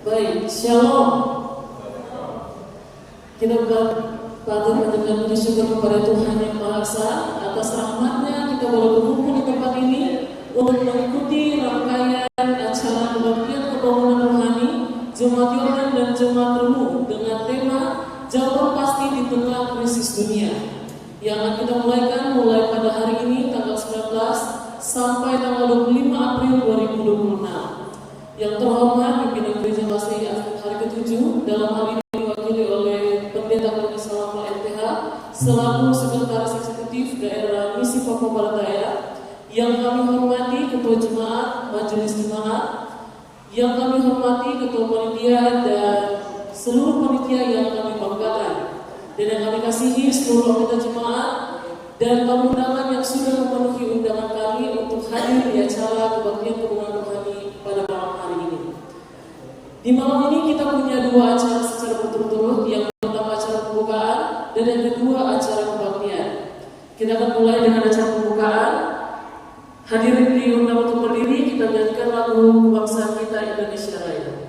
Baik, shalom. Kita patut mengucapkan puji syukur kepada Tuhan Yang Maha Esa atas rahmat-Nya kita boleh berkumpul di tempat ini untuk mengikuti rangkaian acara kebaktian kebangunan rohani Jemaat Yordan dan Jemaat Remu dengan tema Jawaban Pasti di Tengah Krisis Dunia yang akan kita mulai pada hari ini tanggal 19 sampai tanggal 25 April 2026. Yang terhormat pimpinan Gereja Masih hari ke-7 dalam hal ini diwakili oleh Pendeta Koni Salama LPH selaku Sekretaris Eksekutif Daerah Misi Papua Barat Daya. Yang kami hormati Ketua Jemaat Majelis Jemaat, yang kami hormati Ketua Panitia dan seluruh panitia yang kami banggakan, dan yang kami kasihi seluruh anggota jemaat dan tamu undangan yang sudah memenuhi undangan kami untuk hadir di acara kebaktian kebangunan rohani pada malam hari ini. Di malam ini kita punya dua acara secara berturut-turut, yang pertama acara pembukaan dan yang kedua acara kebaktian. Kita akan mulai dengan acara pembukaan. Hadirin diundang untuk berdiri, kita nyanyikan lagu kebangsaan kita Indonesia Raya.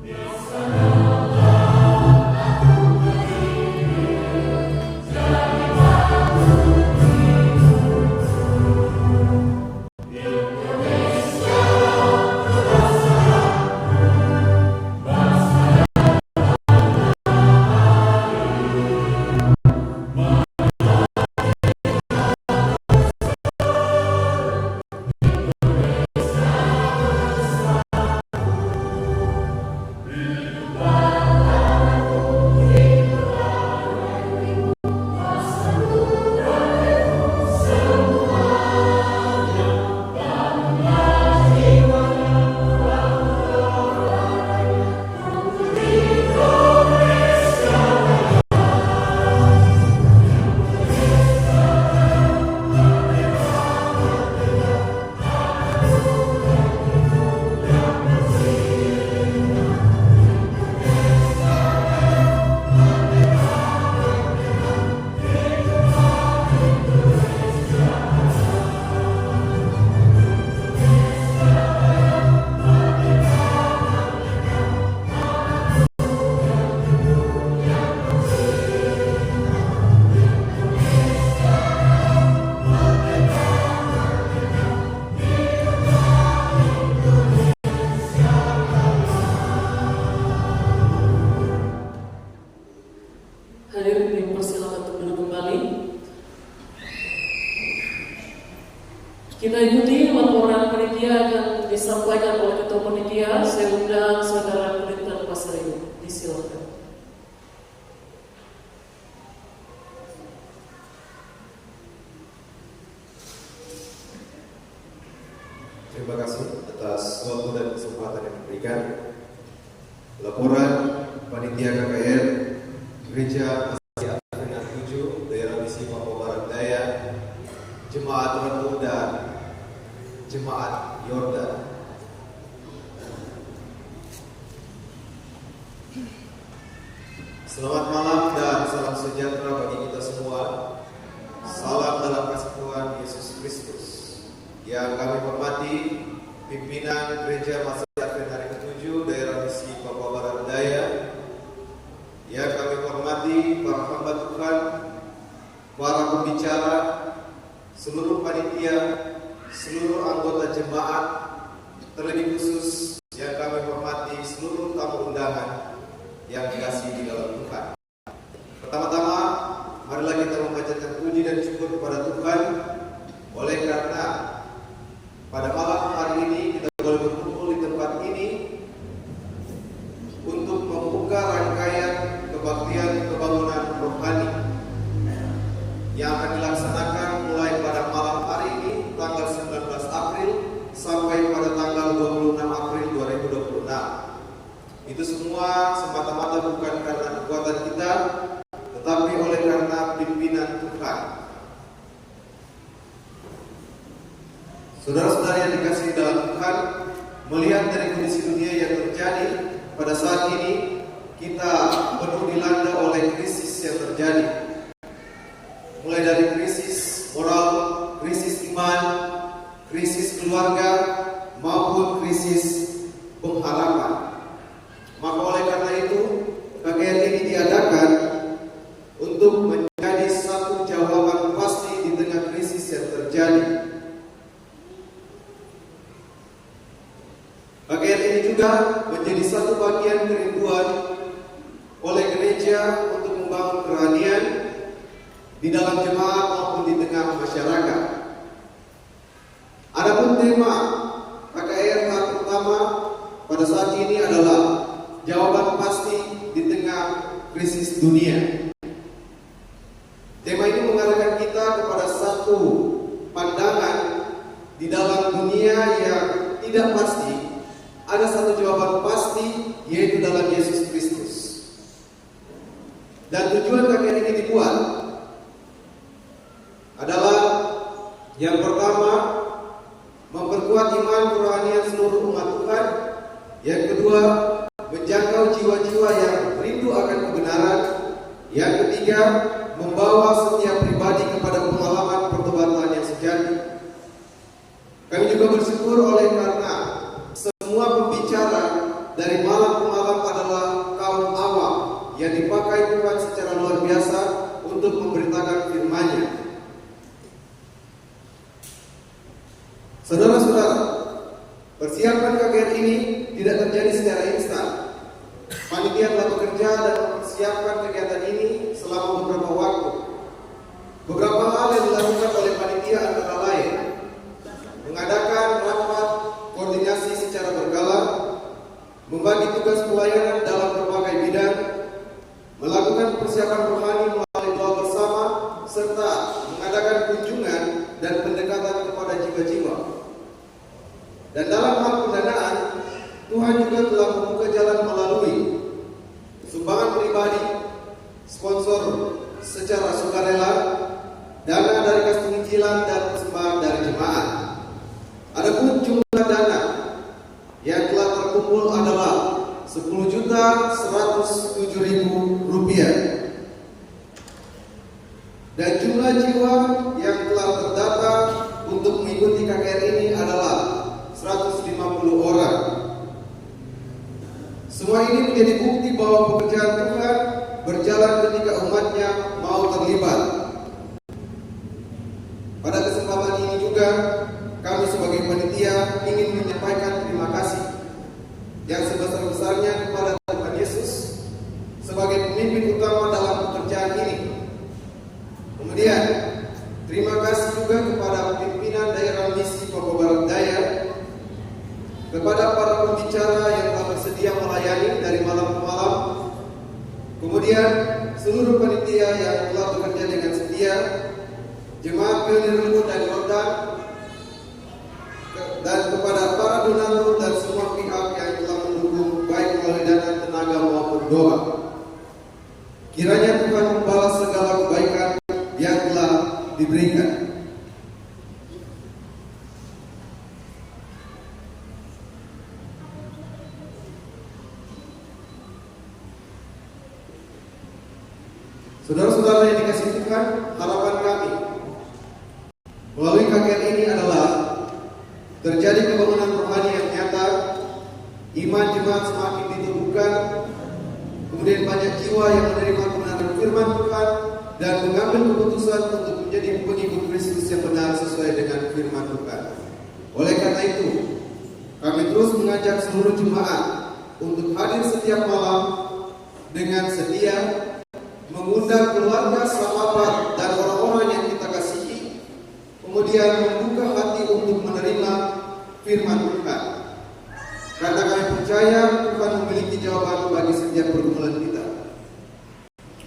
Yes, Hadirin dipersilakan untuk duduk kembali. Kita ikuti laporan panitia akan disampaikan oleh Ketua Panitia. Saya undang Saudara Pendeta Pasaribu. Disilakan. Terima kasih atas waktu dan kesempatan yang diberikan. Laporan Panitia KKR Gereja Masjid Advent 7 Daerah Misi Papua Barat Daya, Jemaat Ratu dan Jemaat Yordan. Selamat malam dan salam sejahtera bagi kita semua. Salam dalam kasih Tuhan Yesus Kristus. Yang kami hormati pimpinan Gereja Masjid Advent hari ke-7 Daerah Misi Papua Barat Daya. Yang kami hormati para hamba Tuhan, para pembicara, seluruh panitia, seluruh anggota jemaat, terlebih khusus yang kami hormati seluruh tamu undangan yang dikasihi di dalam Tuhan. Pertama-tama, marilah kita memanjatkan puji dan syukur kepada Tuhan, oleh karena pada malam hari ini kita boleh berkumpul di tempat ini untuk membuka rangkaian kebaktian kebangunan rohani yang akan dilaksanakan mulai pada malam hari ini tanggal 19 April sampai pada tanggal 26 April 2026. Itu semua semata-mata bukan karena kekuatan kita, tetapi oleh karena pimpinan Tuhan. Saudara-saudara yang dikasihi dalam Tuhan, melihat dari kondisi dunia yang terjadi pada saat ini, kita penuh dilanda oleh krisis yang terjadi. Mulai dari krisis moral, krisis iman, krisis keluarga, maupun krisis pengharapan. Maka oleh karena itu, KKR ini diadakan untuk menjadi satu jawaban pasti di tengah krisis yang terjadi. KKR ini juga menjadi satu bagian kerinduan oleh gereja untuk membangun kerohanian di dalam jemaat maupun di tengah masyarakat. Adapun tema KKR tahap pertama pada saat ini adalah jawaban pasti di tengah krisis dunia. Tema ini mengarahkan kita kepada satu pandangan di dalam dunia yang tidak pasti. Ada satu jawaban pasti, yaitu dalam Yesus Kristus. Dan tujuan KKR ini dibuat adalah yang pertama, memperkuat iman kerohanian seluruh umat Tuhan. Yang kedua, menjangkau jiwa-jiwa yang rindu akan kebenaran. Yang ketiga, membawa setiap pribadi kepada pengalaman pertobatan yang sejati. Kami juga bersyukur oleh karena semua pembicara dari malam ke malam adalah kaum awam yang dipakai Tuhan secara luar biasa untuk memberitakan firman-Nya. Saudara-saudara, persiapan KKR ini tidak terjadi secara instan. Panitia telah bekerja dan mempersiapkan kegiatan ini selama beberapa waktu. Beberapa hal yang dilakukan oleh panitia antara lain mengadakan rapat koordinasi secara berkala, membagi tugas pelayanan dalam berbagai bidang, melakukan persiapan rohani melalui doa bersama, serta mengadakan kunjungan dan pendekatan kepada jiwa-jiwa. Dan dalam hal pendanaan, Tuhan juga telah membuka jalan melalui sumbangan pribadi, sponsor secara sukarela, dana dari kas penginjilan dan persembahan dari jemaat. Adapun jumlah dana yang telah terkumpul adalah Rp10.107.000 dan jumlah jiwa yang telah terdata untuk mengikuti KKR ini adalah 150 orang. Semua ini menjadi bukti bahwa pekerjaan Tuhan berjalan ketika umatnya mau terlibat. Pada kesempatan ini juga kami sebagai panitia ingin menyampaikan terima kasih yang sebesar-besarnya kepada Tuhan Yesus sebagai pemimpin utama dalam pekerjaan kemudian seluruh panitia yang telah bekerja dengan setia, jemaat Pionir Remu dan Yordan, dan kepada para donatur dan semua pihak yang telah mendukung baik melalui dana, tenaga maupun doa. Kiranya Tuhan membalas segala kebaikan yang telah diberikan. Saudara-saudara yang dikasihi Tuhan, harapan kami melalui KKR ini adalah terjadi kebangunan rohani yang nyata, iman jemaat semakin ditumbuhkan, kemudian banyak jiwa yang menerima kebenaran firman Tuhan dan mengambil keputusan untuk menjadi pengikut Kristus yang benar sesuai dengan firman Tuhan. Oleh karena itu, kami terus mengajak seluruh jemaat untuk hadir setiap malam dengan setia, mengundang keluarga, sahabat, dan orang-orang yang kita kasihi, kemudian membuka hati untuk menerima firman Tuhan. Karena kami percaya Tuhan memiliki jawaban bagi setiap pergumulan kita.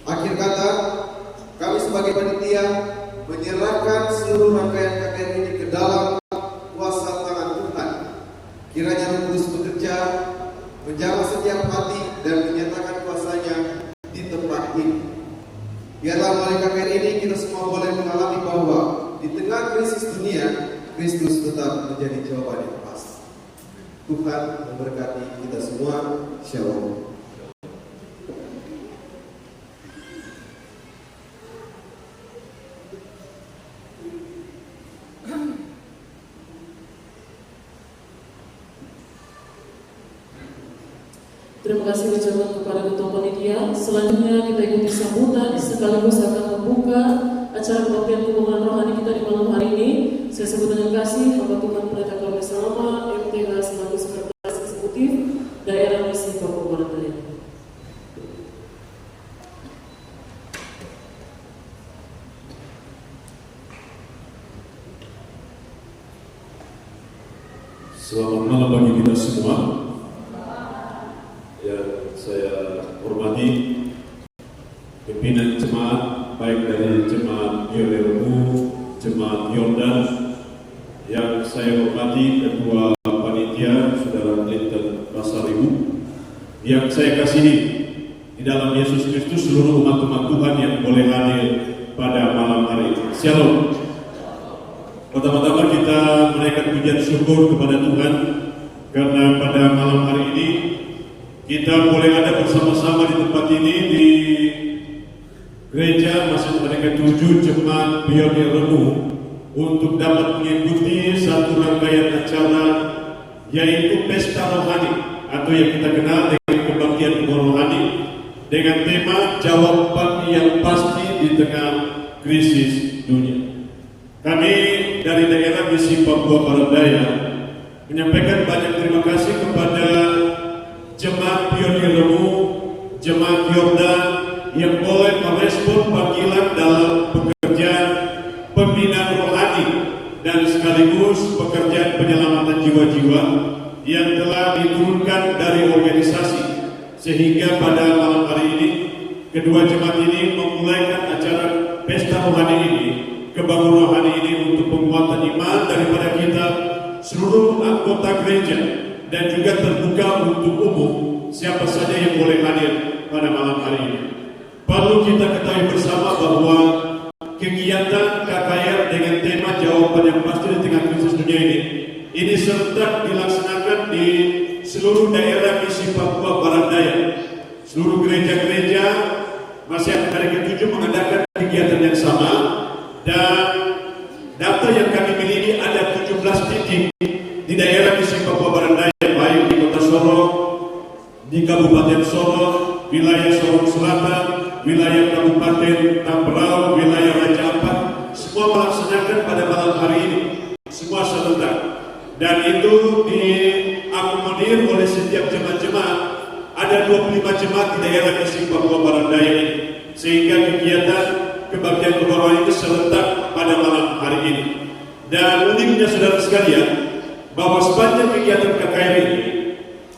Akhir kata, kami sebagai panitia menyerahkan seluruh rangkaian KKR ini ke dalam kuasa tangan Tuhan. Kiranya Roh Kudus bekerja, menjamah setiap hati dan menyatakan kuasanya di tempat ini. Biarlah melalui KKR ini kita semua boleh mengalami bahwa di tengah krisis dunia, Kristus tetap menjadi jawaban yang pasti. Tuhan memberkati kita semua. Shalom. Terima kasih ucapan kepada Ketua Panitia. Selanjutnya kita ikuti sambutan sekaligus akan membuka acara kebaktian kebangunan rohani kita di malam hari ini. Saya sebut dengan kasih Bapak Tuhan Pendeta Karolus Salama, MTH selaku Sekretaris Eksekutif Daerah Misi Papua Barat Daya. Selamat malam bagi kita semua. Yang saya hormati pimpinan jemaat, baik dari jemaat Pionir Remu, jemaat Yordan, yang saya hormati Ketua Panitia Saudara Clinton Basaribu, yang saya kasihi di dalam Yesus Kristus, seluruh umat-umat Tuhan yang boleh hadir pada malam hari ini. Shalom. Pertama-tama kita menaikkan pujian syukur kepada Tuhan karena pada malam hari ini kita boleh ada bersama-sama di tempat ini di gereja Masjid Merdeka 7 Jemaat Pionir Remu untuk dapat mengikuti satu rangkaian acara yaitu Pesta Rohani atau yang kita kenal dengan kebaktian rohani dengan tema jawaban yang pasti di tengah krisis dunia. Kami dari daerah Misi Papua Barat Daya menyampaikan banyak terima kasih kepada Jemaat Pionir Remu, Jemaat Yordan yang boleh merespon panggilan dalam pekerjaan pembinaan rohani dan sekaligus pekerjaan penyelamatan jiwa-jiwa yang telah diturunkan dari organisasi, sehingga pada malam hari ini kedua jemaat ini memulaikan acara Pesta Rohani ini, kebangunan rohani ini untuk penguatan iman daripada kita seluruh anggota gereja, dan juga terbuka untuk umum siapa saja yang boleh hadir pada malam hari ini. Perlu kita ketahui bersama bahwa kegiatan KKR dengan tema jawaban yang pasti di tengah krisis dunia ini serentak dilaksanakan di seluruh daerah Misi Papua Barat Daya. Seluruh gereja-gereja Masjid Merdeka 7 mengadakan kegiatan yang sama, dan data yang kami miliki ada 17 titik di daerah Misi Papua Barat Daya, baik di Kota Sorong, di Kabupaten Sorong, wilayah Sorong Selatan, wilayah Kabupaten Tambrau, wilayah Raja Ampat, semua melaksanakan pada malam hari ini, semua serentak, dan itu diakomodir oleh setiap jemaat-jemaat. Ada 25 jemaat di daerah Misi Papua Barat Daya ini, sehingga kegiatan kebaktian rohani itu serentak pada malam hari ini. Dan uniknya saudara sekalian, bahwa sepanjang kegiatan KKR ini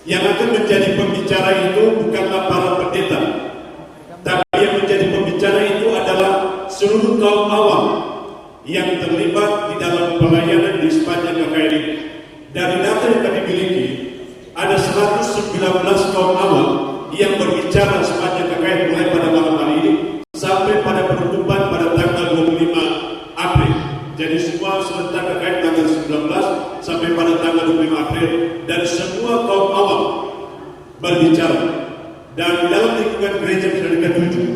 yang akan menjadi pembicara itu bukanlah para pendeta, tapi seluruh kaum awam yang terlibat di dalam pelayanan di sepanjang KKR ini. Dari data yang kami miliki, ada 119 kaum awam yang berbicara sepanjang KKR mulai pada malam hari ini sampai pada penutupan pada tanggal 25 April. Jadi semua serentak KKR tanggal 19 sampai pada tanggal 25 April, dan semua kaum awam berbicara. Dan di dalam lingkungan gereja sudah ketujuh,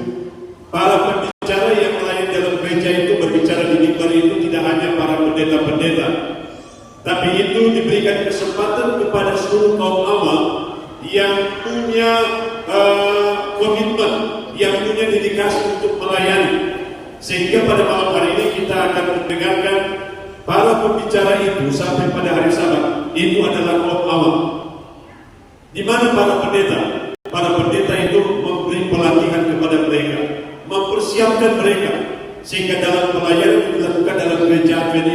para pembicara yang melayani dalam gereja itu berbicara di mimbar itu tidak hanya para pendeta-pendeta, tapi itu diberikan kesempatan kepada seluruh kaum awam yang punya komitmen, yang punya dedikasi untuk melayani. Sehingga pada malam hari ini kita akan mendengarkan para pembicara itu sampai pada hari Sabat itu adalah kaum awam. Di mana para pendeta? Para pendeta itu memberi pelatihan kepada mereka, mempersiapkan mereka, sehingga dalam pelayanan yang dilakukan dalam gereja Advent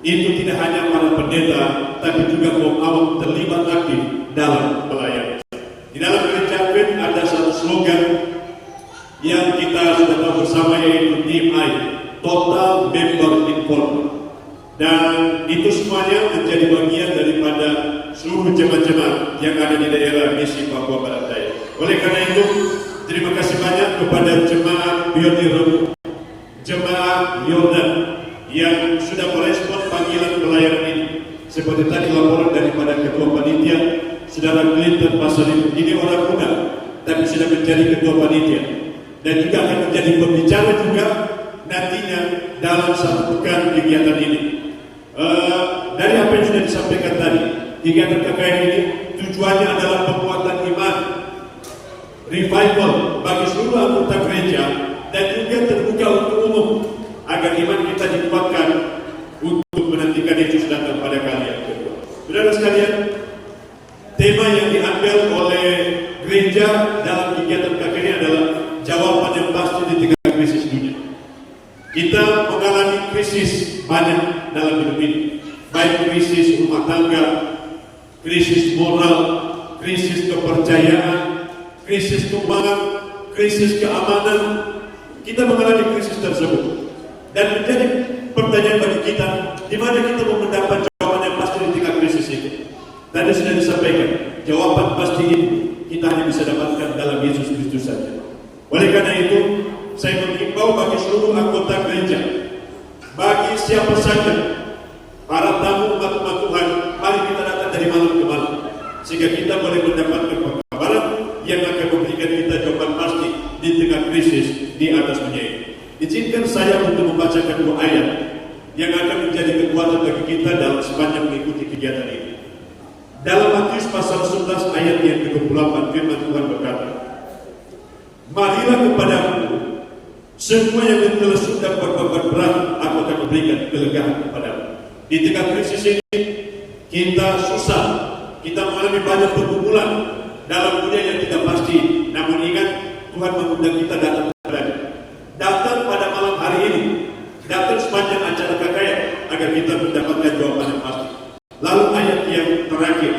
itu tidak hanya para pendeta, tapi juga kaum awam terlibat aktif dalam pelayanan. Di dalam gereja Advent ada satu slogan yang kita sudah tahu bersama, yaitu TMI, Total Member Involvement. Dan itu semuanya menjadi bagian daripada seluruh jemaat-jemaat yang ada di daerah misi Papua Barat Daya. Oleh karena itu, terima kasih banyak kepada jemaat Beyond Remu, jemaat Yordan yang sudah merespon panggilan pelayanan ini. Seperti tadi laporan daripada Ketua Panitia, Saudara Clinton Pasal ini orang muda, tapi sudah menjadi Ketua Panitia dan juga akan menjadi pembicara juga nantinya dalam satu pekan kegiatan ini. Dari apa yang sudah disampaikan tadi, kegiatan KKR ini tujuannya adalah penguatan iman, revival bagi seluruh anggota gereja, dan juga terbuka untuk umum agar iman kita dikuatkan untuk menantikan Yesus datang pada kali yang kedua. Saudara sekalian, tema yang diambil oleh gereja dalam kegiatan KKR ini adalah jawaban yang pasti di tengah krisis dunia. Kita mengalami krisis banyak dalam hidup ini, baik krisis rumah tangga, krisis moral, krisis kepercayaan, krisis keuangan, krisis keamanan. Kita mengalami krisis tersebut, dan menjadi pertanyaan bagi kita, di mana kita mau mendapat jawaban yang pasti di tengah krisis ini. Tadi sudah disampaikan, jawaban pasti ini kita hanya bisa dapatkan dalam Yesus Kristus saja. Oleh karena itu, saya mengimbau bagi seluruh anggota gereja, bagi siapa saja, para tamu umat Tuhan, mari kita datang dari malam ke malam, sehingga kita boleh mendapatkan pengkabaran yang akan memberikan kita jawaban pasti di tengah krisis di atas dunia ini. Izinkan saya untuk membacakan dua ayat yang akan menjadi kekuatan bagi kita dalam sepanjang mengikuti kegiatan ini. Dalam Matius pasal 11 ayat yang ke-28, firman Tuhan berkata, "Marilah kepadaku semua yang letih dan berbeban berat, aku akan memberikan kelegaan kepadamu." Di tengah krisis ini, kita susah, kita mengalami banyak pergumulan dalam dunia yang tidak pasti. Namun ingat, Tuhan mengundang kita datang kepadanya. Datang pada malam hari ini, datang sepanjang acara KKR agar kita mendapatkan jawaban yang pasti. Lalu ayat yang terakhir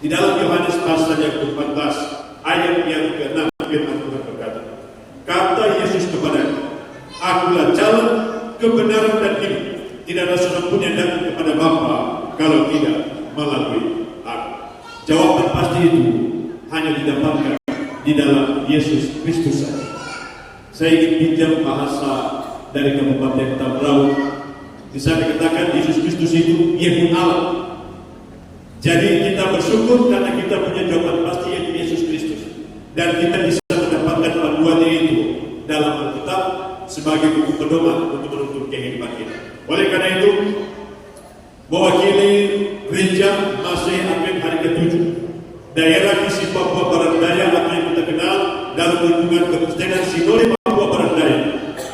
di dalam Yohanes pasal yang ke-14 ayat yang ke-6, firman Tuhan berkata, kata Yesus kepadanya, "Akulah jalan, kebenaran dan hidup. Tidak ada seorang pun yang datang kepada Bapa kalau tidak melalui aku." Jawaban pasti itu hanya didapatkan di dalam Yesus Kristus saja. Saya ingin pinjam bahasa dari Kabupaten Tambrau. Bisa dikatakan Yesus Kristus itu Yehun Allah. Jadi kita bersyukur karena kita punya jawaban pasti, yaitu Yesus Kristus, dan kita bisa mendapatkan panduannya itu dalam Alkitab sebagai buku pedoman untuk menuntun kehidupan kita. Oleh karena itu, mewakili gereja Masih Advent hari ke-7 daerah misi Papua Barat Daya atau yang kita kenal dalam lingkungan Kekristenan Sinode Papua Barat Daya,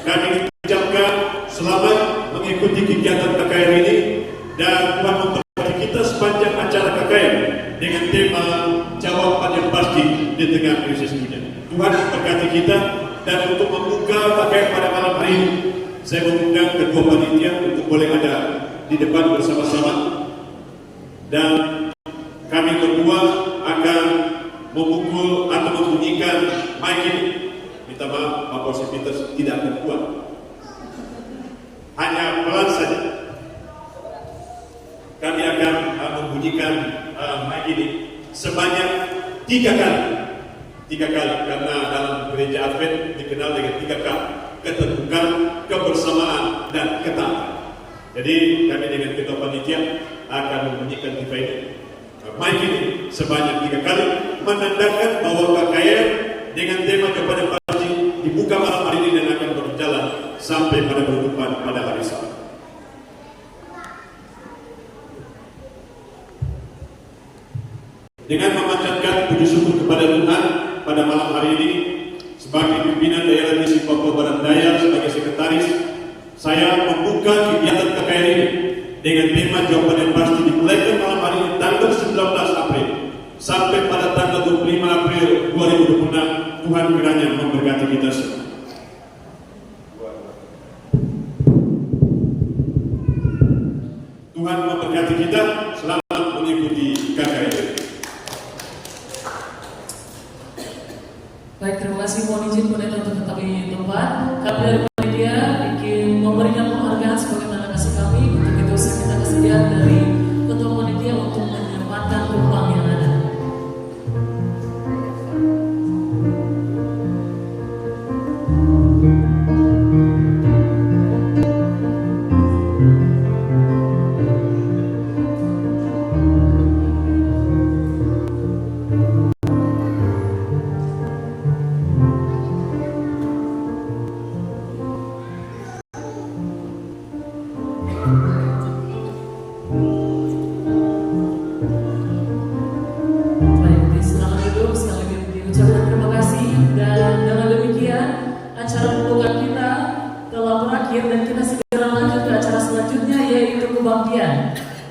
kami mengucapkan selamat mengikuti kegiatan KKR ini, dan Tuhan memberkati kita sepanjang acara KKR dengan tema jawaban yang pasti di tengah krisis dunia. Tuhan memberkati kita, dan untuk membuka KKR pada malam hari ini, saya mengundang Ketua Panitia untuk boleh ada di depan bersama-sama, dan kami berdua akan memukul atau membunyikan mic ini. minta maaf, kapasitas tidak akan kuat. Hanya pelan saja. Kami akan membunyikan mic ini sebanyak 3 kali. 3 kali, karena dalam gereja Advent dikenal dengan 3 K: keterbukaan, kebersamaan, dan ketaatan. Jadi kami dengan ketua panitia akan membunyikan tifa ini, mic ini sebanyak 3 kali, menandakan bahwa KKR dengan tema jawaban pasti dibuka malam hari ini dan akan berjalan sampai pada penutupan pada hari Sabtu. Dengan memanjatkan puji syukur kepada Tuhan pada malam hari ini, sebagai pimpinan daerah Misi Papua Barat Daya sebagai sekretaris, saya membuka kegiatan KKR ini dengan tema jawaban yang pasti dimulaikan malam hari ini tanggal 19 April sampai pada tanggal 25 April 2026. Tuhan kiranya memberkati kita semua. Tuhan memberkati kita. Selamat mengikuti KKR ini. Baik, terima kasih. Mohon izin pendeta untuk tetap di tempat. Kami dari panitia ingin memberikan penghargaan sebagaimana kasih kami. Untuk itu saya minta kesediaan dari ketua panitia untuk menyempatkan tumpang yang ada.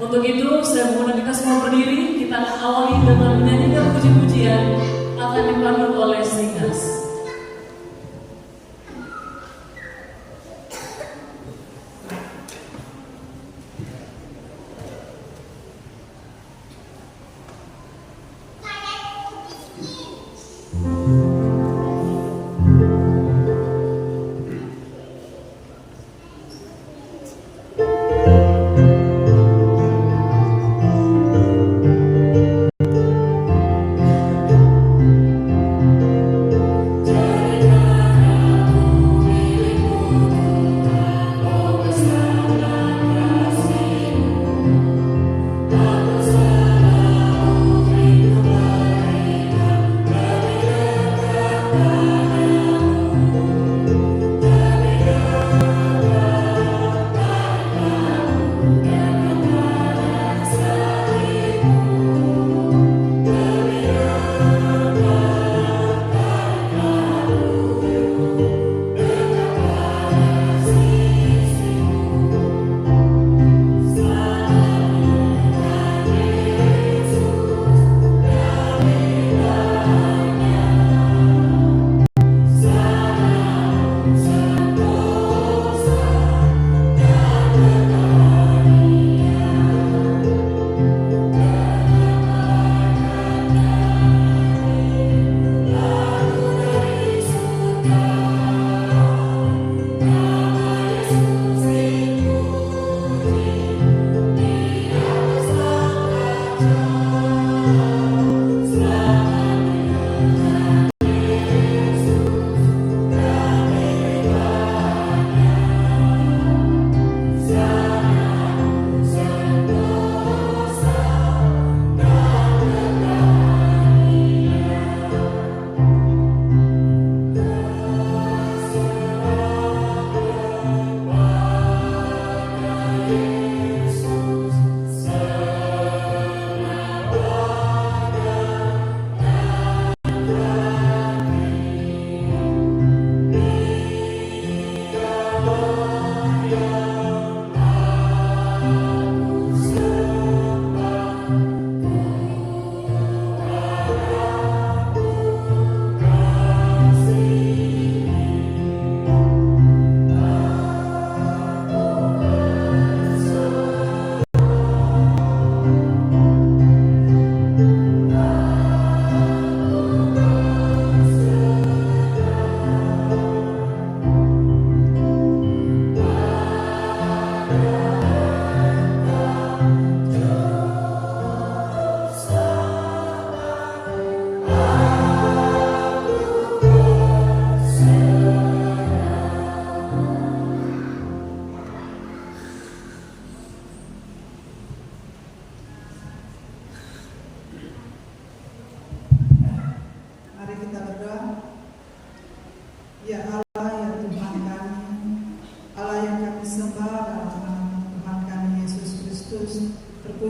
Untuk itu, saya mohon kita semua berdiri. Kita akan awali dengan menyanyikan puji-pujian akan dipandu oleh Singers.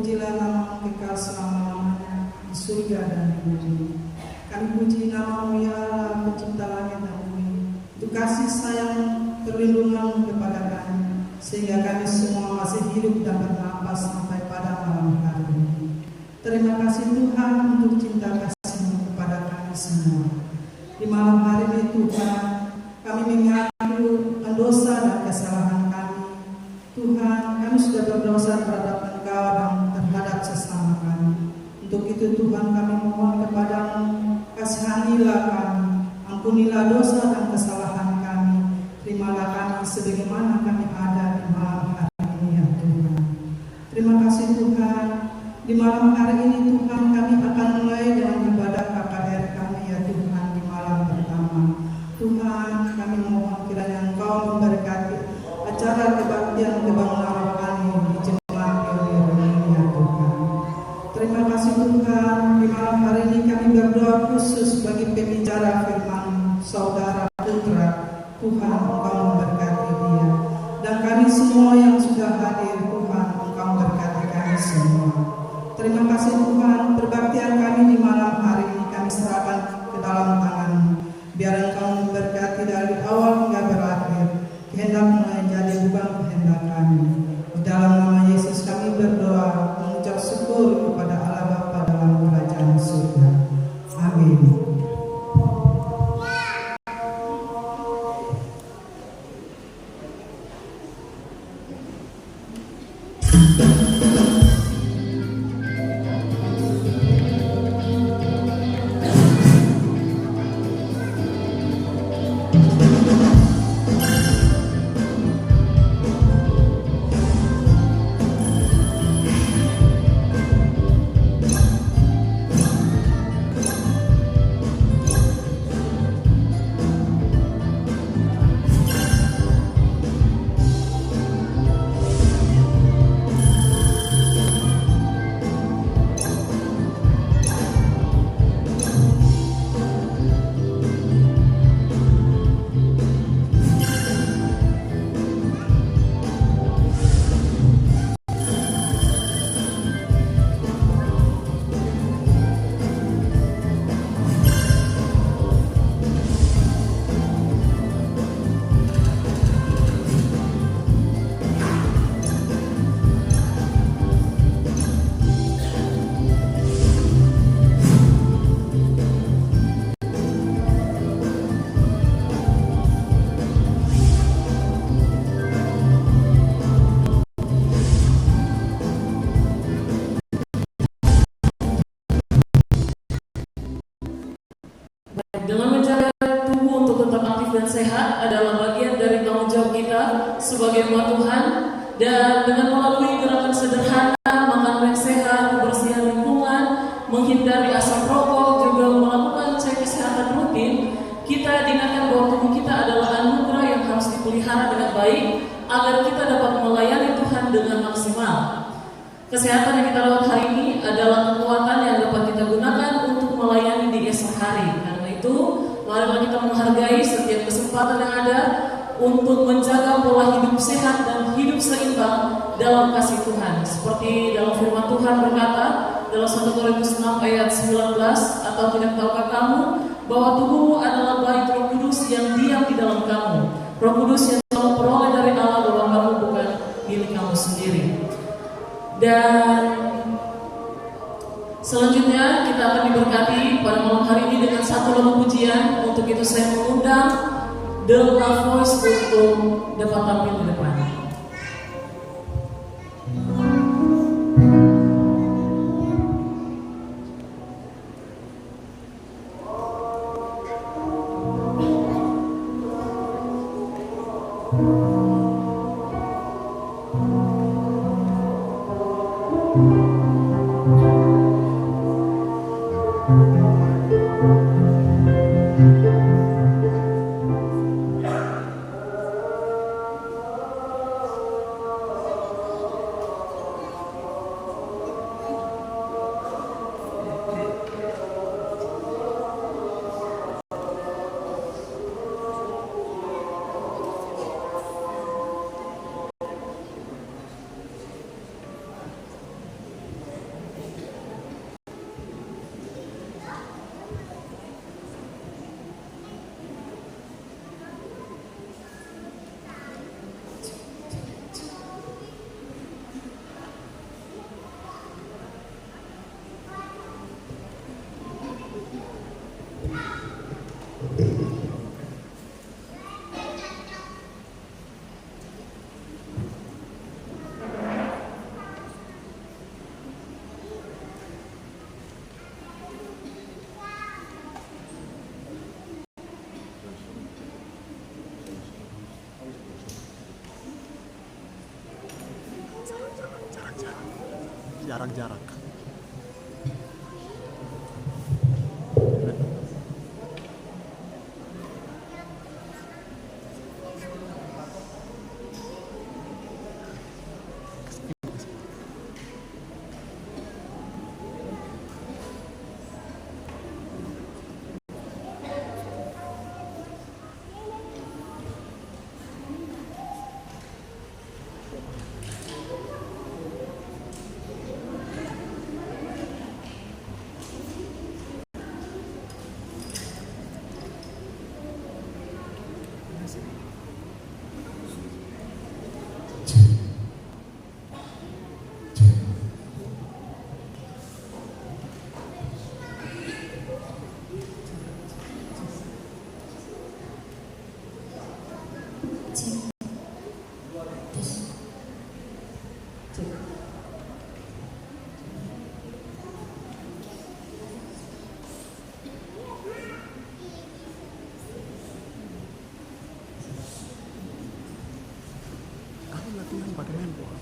terpujilah nama kekal selama-lamanya di surga dan di bumi. Kami puji nama-Mu ya Allah, pencipta langit dan bumi. Untuk kasih sayang perlindungan kepada kami, sehingga kami semua masih hidup dan bernapas sampai pada malam hari ini. Terima kasih Tuhan untuk cinta kasih-Mu kepada kami semua. Di malam hari ini Tuhan, kami mengaku dosa dan kesalahan kami. Tuhan, kami sudah berdosa terhadap Engkau dan terhadap sesama kami. Untuk itu Tuhan, kami mohon kepada-Mu, kasihanilah kami, ampunilah dosa dan kesalahan kami. Terimalah kami sebagaimana kami ada di malam hari ini ya Tuhan. Terima kasih Tuhan. Di malam hari ini Tuhan, kami akan mulai dengan ibadah KKR kami ya Tuhan di malam pertama. Tuhan, kami mohon kiranya Engkau memberkati acara kebaktian kebangunan rohani di Jemaat Pionir ini ya Tuhan. Terima kasih Tuhan. Di malam hari ini kami berdoa khusus bagi pembicara firman Saudara Putra. Tuhan, Engkau memberkati dia. Dan kami semua yang sudah hadir, Tuhan, Engkau memberkati kami semua. Terima kasih Tuhan, perbaktian kami di malam hari ini kami serahkan ke dalam tangan-Mu. Biar Engkau memberkati dari awal hingga berakhir. Kehendak-Mu yang jadi bukan kehendak kami. Di dalam nama Yesus kami berdoa, mengucap syukur kepada Allah Bapa dalam kerajaan surga. Amin. Dengan menjaga tubuh untuk tetap aktif dan sehat adalah bagian dari tanggung jawab kita sebagai umat Tuhan. Dan dengan melalui gerakan sederhana, makanan yang sehat, kebersihan lingkungan, menghindari asap rokok, juga melakukan cek kesehatan rutin, kita diingatkan bahwa tubuh kita adalah anugerah yang harus dipelihara dengan baik agar kita dapat melayani Tuhan dengan maksimal. Kesehatan yang kita lakukan hari ini adalah kekuatan yang dapat kita gunakan untuk melayani di esok hari. Karena itu, marilah kita menghargai setiap kesempatan yang ada untuk menjaga pola hidup sehat dan hidup seimbang dalam kasih Tuhan. Seperti dalam firman Tuhan berkata dalam 1 Korintus 6 ayat 19, atau tidak tahukah kamu bahwa tubuhmu adalah bait Roh Kudus yang diam di dalam kamu. Roh Kudus yang kamu peroleh dari Allah, bahwa kamu bukan milik kamu sendiri. Dan selanjutnya kita akan diberkati pada malam hari ini dengan satu lagu pujian. Untuk itu saya mengundang The Love Voice untuk dapat tampil di depan. jarak-jarak. Kamu latihan pakai handphone.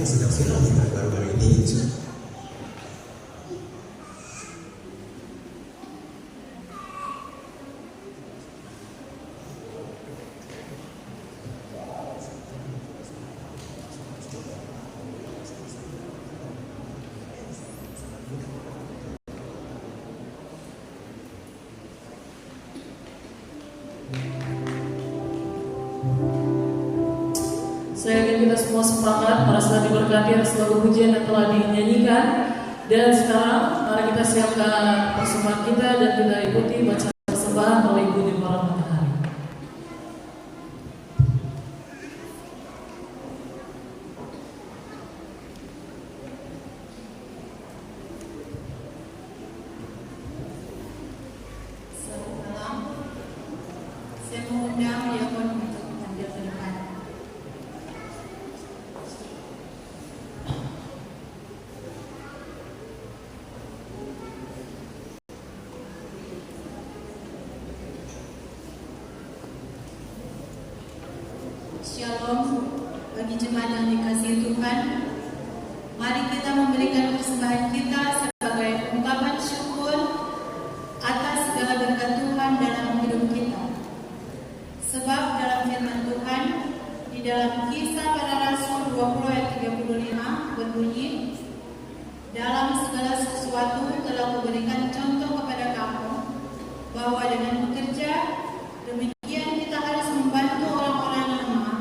yang sedang viral nih baru-baru ini. Saya yakin kita semua sepakat merasa diberkati atas lagu pujian yang telah dinyanyikan. Dan sekarang mari kita siapkan persembahan kita dan kita ikuti bacaan persembahan oleh Ibu Deborah Matahari. Selamat malam. Saya mengundang Diakon untuk tampil ke depan. Shalom bagi jemaat yang dikasihi Tuhan. Mari kita memberikan persembahan kita sebagai ungkapan syukur atas segala berkat Tuhan dalam hidup kita. Sebab dalam firman Tuhan di dalam Kisah Para Rasul 20 ayat 35 berbunyi, dalam segala sesuatu telah kuberikan contoh kepada kamu bahwa dengan bekerja demikian kita harus membantu orang-orang lemah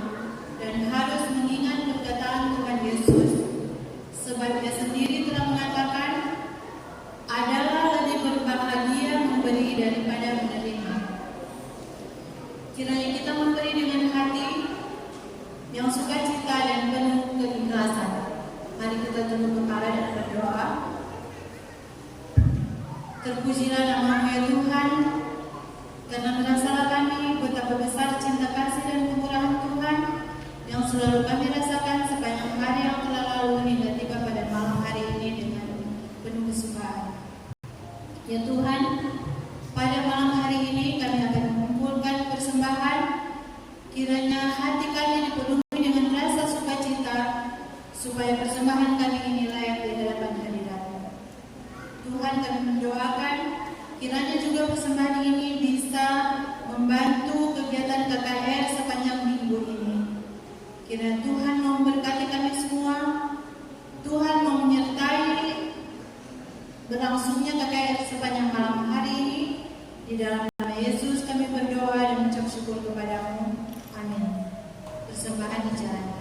dan harus mengingat perkataan Tuhan Yesus, sebab Dia sendiri telah mengatakan, adalah lebih berbahagia memberi daripada menerima. Kiranya kita memberi dengan hati yang sukacita dan penuh keikhlasan. Mari kita tunduk kepala dan berdoa. Terpujilah nama-Mu ya Tuhan, karena merasalah kami betapa besar cinta kasih dan kemurahan Tuhan yang selalu kami rasakan sepanjang hari yang telah lalu hingga tiba pada malam hari ini dengan penuh kesukaan. Ya Tuhan, pada malam hari ini kami akan mengumpulkan persembahan. Kiranya hati kami dipenuhi dengan rasa sukacita, supaya persembahan kami ini layak di hadapan hadirat-Mu. Tuhan, kami mendoakan kiranya juga persembahan ini bisa membantu kegiatan KKR sepanjang minggu ini. Kiranya Tuhan mau memberkati kami semua. Tuhan mau menyertai berlangsungnya KKR sepanjang malam hari ini. Di dalam nama Yesus kami berdoa dan mengucap syukur kepada-Mu. Amin. Persembahan dijalankan.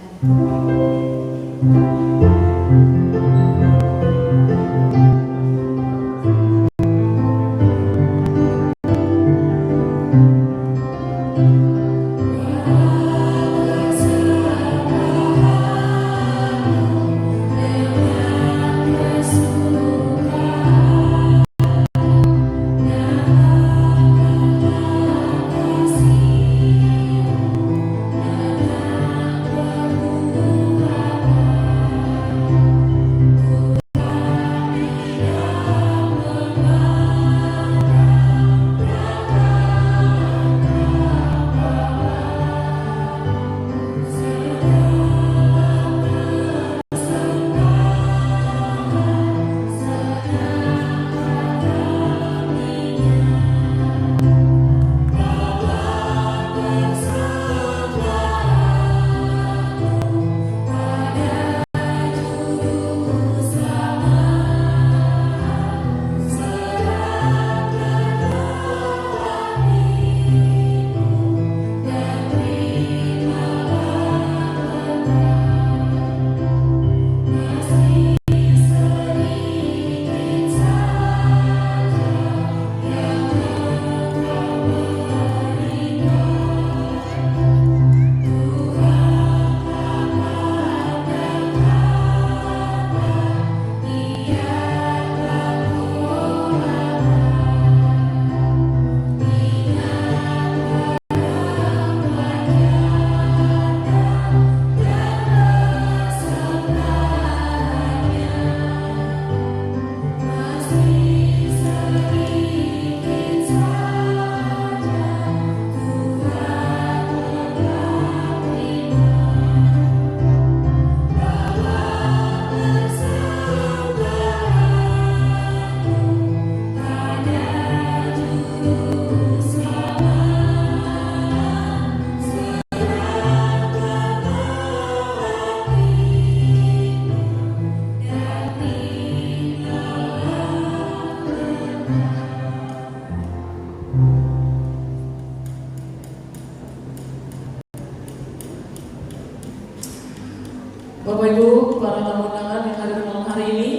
Bapak Ibu, para tamu undangan yang hadir malam hari ini,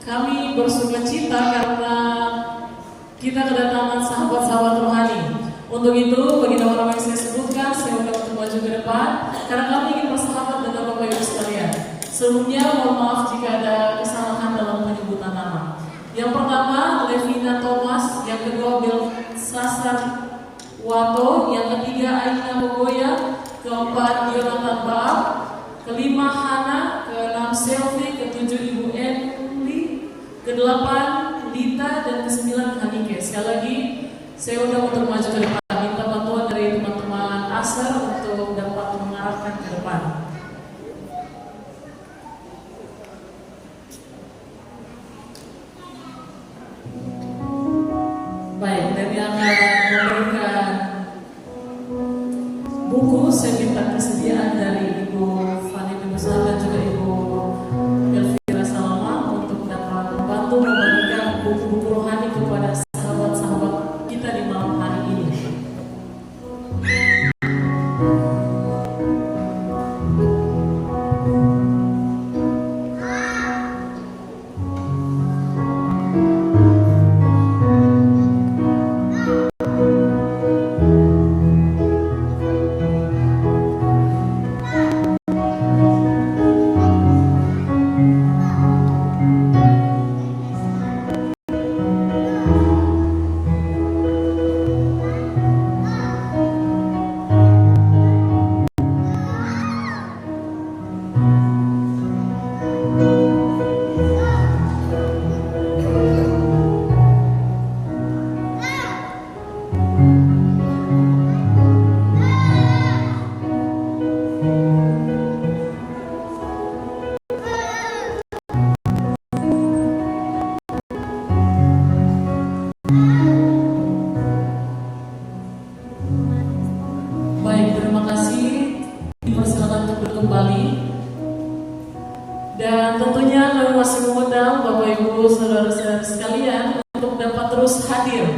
kami bersuka cita karena kita kedatangan sahabat-sahabat rohani. Untuk itu, bagi nama-nama yang saya sebutkan, saya undang untuk maju ke depan karena kami ingin bersahabat dengan Bapak Ibu sekalian. Sebelumnya, mohon maaf jika ada kesalahan dalam penyebutan nama. Yang pertama, Levina Thomas, yang kedua Bill Sasar Wato, yang ketiga Aina Bogoya, keempat Yonatan Baab, kelima Hana, keenam Selvi, ketujuh Ibu Enli, kedelapan Lita, dan kesembilan Hanike. Sekali lagi, saya undang untuk maju ke depan. Minta bantuan dari teman-teman Asar untuk dapat mengarahkan ke depan. Baik, dan yang akan memberikan buku, saya minta kesediaan dari Ibu Fani Besar dan juga Ibu Elvira Salama untuk dapat membantu membagikan buku-buku rohani kepada sahabat-sahabat kita di malam hari ini. Baik, terima kasih. Dipersilakan untuk berkembali. Dan tentunya kami masih mengundang Bapak Ibu saudara-saudara sekalian untuk dapat terus hadir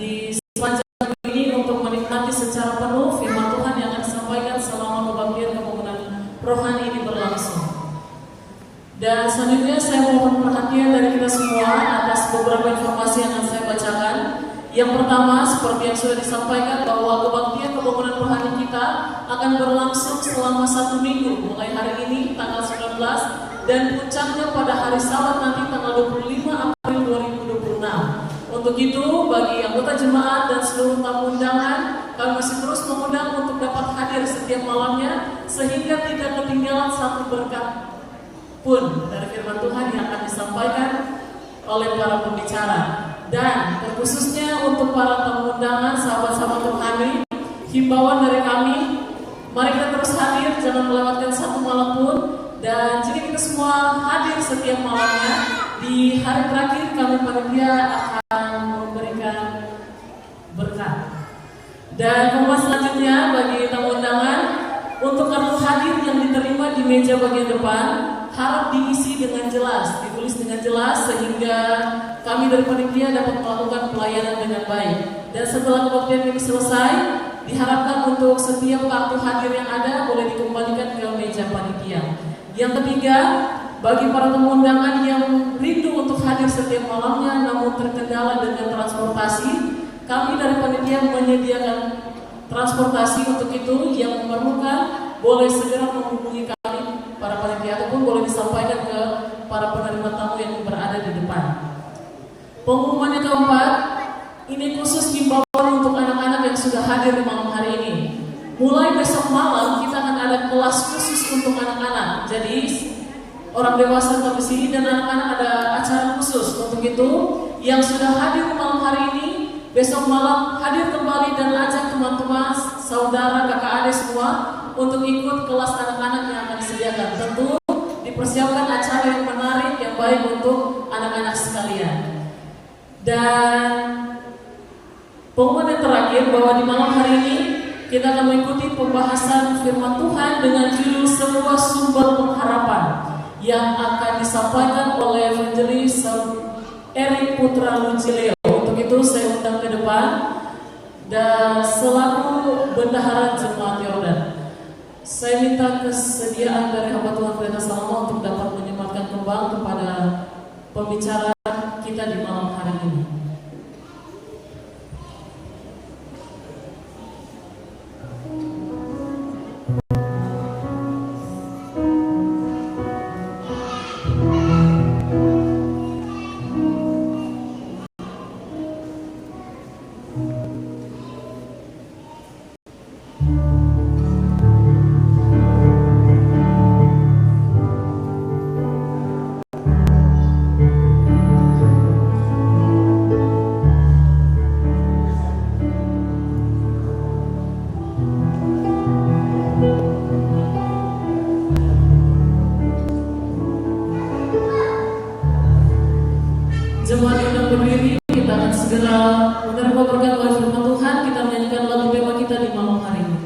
di sepanjang minggu ini untuk menikmati secara penuh firman Tuhan yang akan disampaikan selama kebaktian pembangunan rohani ini berlangsung. Dan selanjutnya saya mohon perhatian dari kita semua atas beberapa informasi yang akan saya bacakan. Yang pertama, seperti yang sudah disampaikan bahwa kebaktian pembangunan rohani kita akan berlangsung selama 1 minggu mulai hari ini tanggal 19 dan puncaknya pada hari Sabat nanti tanggal 25 April 2026. Untuk itu, bagi anggota jemaat dan seluruh tamu undangan, kami masih terus mengundang untuk dapat hadir setiap malamnya sehingga tidak ketinggalan satu berkat pun dari firman Tuhan yang akan disampaikan oleh para pembicara. Dan terkhususnya untuk para tamu undangan, sahabat-sahabat rohani, himbauan dari kami, mari kita terus hadir, jangan melewatkan satu malam pun. Dan jika kita semua hadir setiap malamnya, di hari terakhir kami panitia akan memberikan berkat. Dan kemudian selanjutnya bagi tamu undangan, untuk kartu hadir yang diterima di meja bagian depan harap diisi dengan jelas, ditulis dengan jelas sehingga kami dari panitia dapat melakukan pelayanan dengan baik. Dan setelah kebaktian ini selesai, diharapkan untuk setiap kartu hadir yang ada boleh dikembalikan ke meja panitia. Yang ketiga, bagi para tamu undangan yang rindu untuk hadir setiap malamnya namun terkendala dengan transportasi, kami dari panitia menyediakan transportasi untuk itu. Yang memerlukan boleh segera menghubungi kami para panitia ataupun boleh disampaikan ke para penerima tamu yang berada di depan. Pengumuman yang keempat, ini khusus himbauan untuk anak-anak yang sudah hadir di malam hari ini. Mulai besok malam kita akan ada kelas khusus untuk anak-anak. Jadi orang dewasa tetap di sini dan anak-anak ada acara khusus. Untuk itu, yang sudah hadir di malam hari ini, besok malam hadir kembali dan ajak teman-teman, saudara, kakak, adik semua untuk ikut kelas anak-anak yang akan disediakan. Tentu dipersiapkan acara yang menarik, yang baik untuk anak-anak sekalian. Dan pengumuman yang terakhir bahwa di malam hari ini kita akan mengikuti pembahasan firman Tuhan dengan judul sebuah sumber pengharapan yang akan disampaikan oleh evangelis Erik Putra Lucileo. Untuk itu saya undang ke depan dan selaku bendahara jemaat Yordan. Saya minta kesediaan dari hamba Tuhan Freda Salma untuk dapat menyematkan kembang kepada pembicara kita di malam hari ini. Jemaat yang berdiri, kita akan segera menerima berkat oleh firman Tuhan. Kita menyanyikan lagu tema kita di malam hari ini.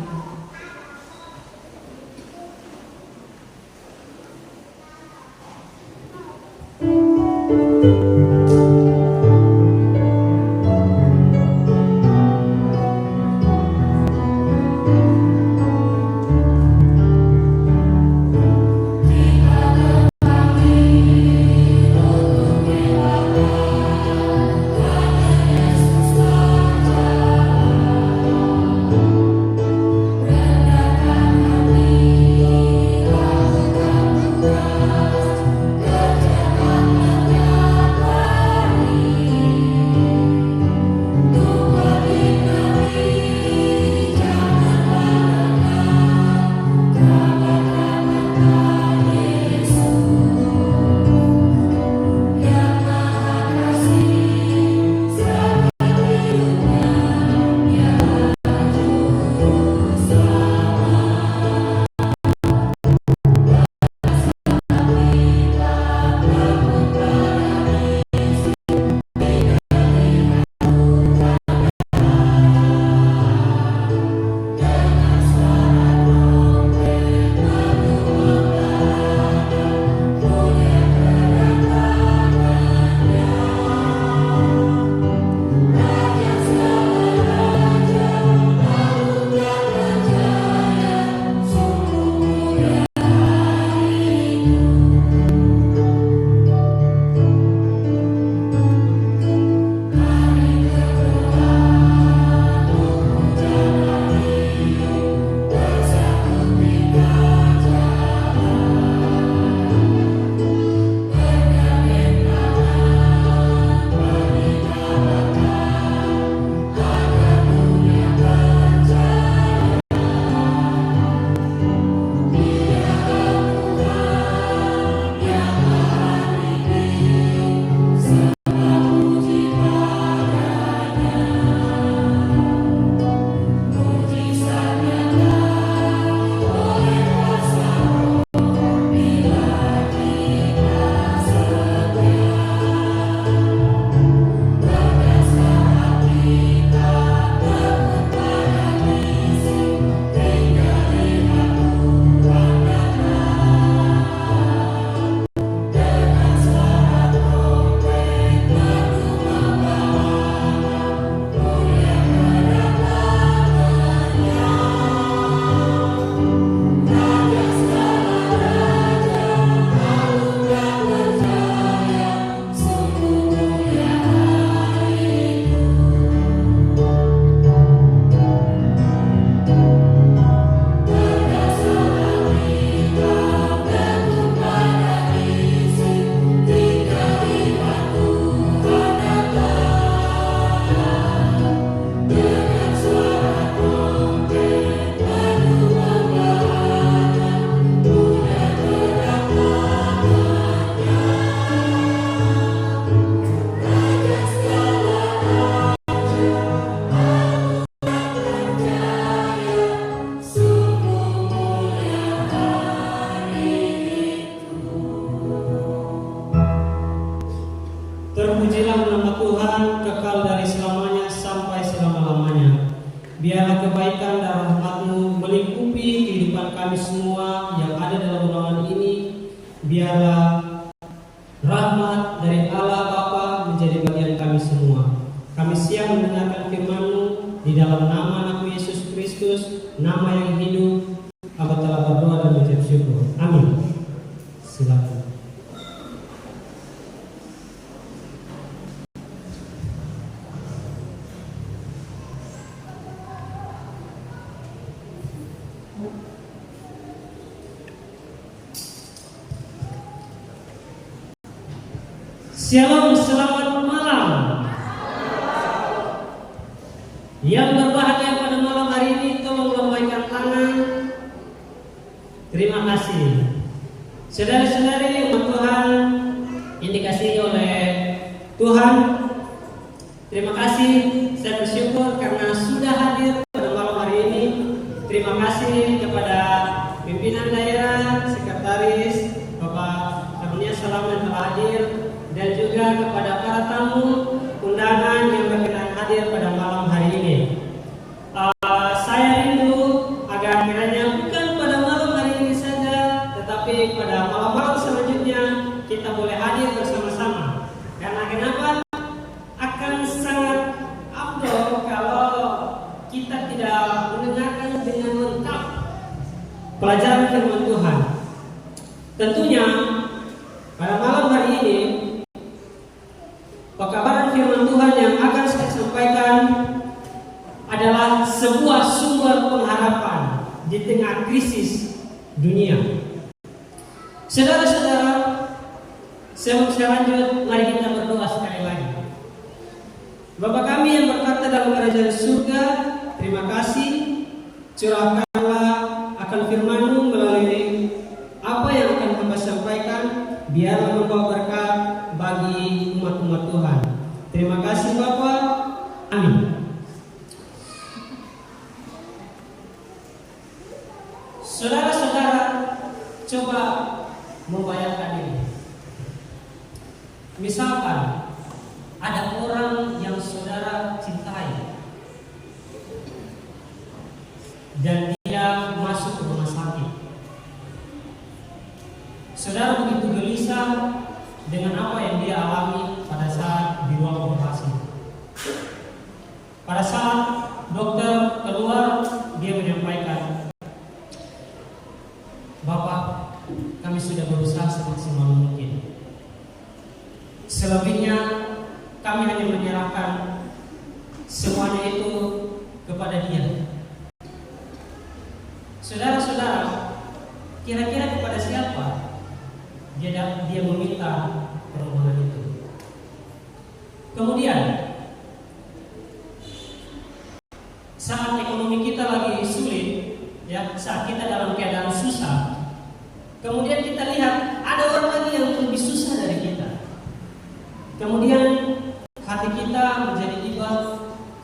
Terpujilah nama Tuhan kekal dari selamanya sampai selama-lamanya. Biarlah kebaikan dan rahmat-Mu melingkupi kehidupan kami semua yang ada dalam ruangan ini. Biarlah rahmat dari Allah Bapa menjadi bagian kami semua. Kami siap mendengarkan firman-Mu di dalam nama Anak Yesus Kristus, nama yang hidup. Hamba telah Silakan. Shalom, selamat malam. Yang berbahagia pada malam hari ini, tolong lambaikan tangan. Terima kasih. Saudara-saudari umat Tuhan yang dikasihi oleh Tuhan, terima kasih. Saya bersyukur karena sudah hadir pada malam hari ini. Terima kasih kepada pimpinan daerah, sekretaris, Bapak Karunia Salam yang telah hadir, dan juga kepada para tamu undangan yang berkenan hadir pada malam hari ini. Saya rindu agar kiranya bukan pada malam hari ini saja, tetapi pada malam-malam selanjutnya kita boleh hadir bersama-sama. Karena kenapa? Akan sangat afdol kalau kita tidak mendengarkan dengan lengkap pelajaran firman Tuhan. Tentunya pada malam hari ini pekabaran firman Tuhan yang akan saya sampaikan adalah sebuah sumber pengharapan di tengah krisis dunia. Saudara-saudara, sebelum saya lanjut, mari kita berdoa sekali lagi. Bapa kami yang berkata dalam kerajaan surga, terima kasih, curahkanlah akan firman-Mu melalui apa yang akan hamba sampaikan, biarlah membawa berkat bagi umat-umat Tuhan. Terima kasih Bapa. Amin. Saudara-saudara, coba membayangkan ini. Misalkan ada orang yang saudara cintai dan dia masuk ke rumah sakit. Saudara begitu gelisah dengan apa yang dia alami pada saat di ruang operasi. Pada saat dokter keluar, dia menyampaikan, Bapak, kami sudah berusaha semaksimal mungkin. Selebihnya kami hanya menyerahkan semuanya itu kepada dia. Saudara-saudara, kira-kira kepada siapa dia meminta permohonan itu? Kemudian saat ekonomi kita lagi sulit, ya, saat kita dalam keadaan susah, kemudian kita lihat ada orang lagi yang lebih susah dari kita. Kemudian hati kita menjadi iba,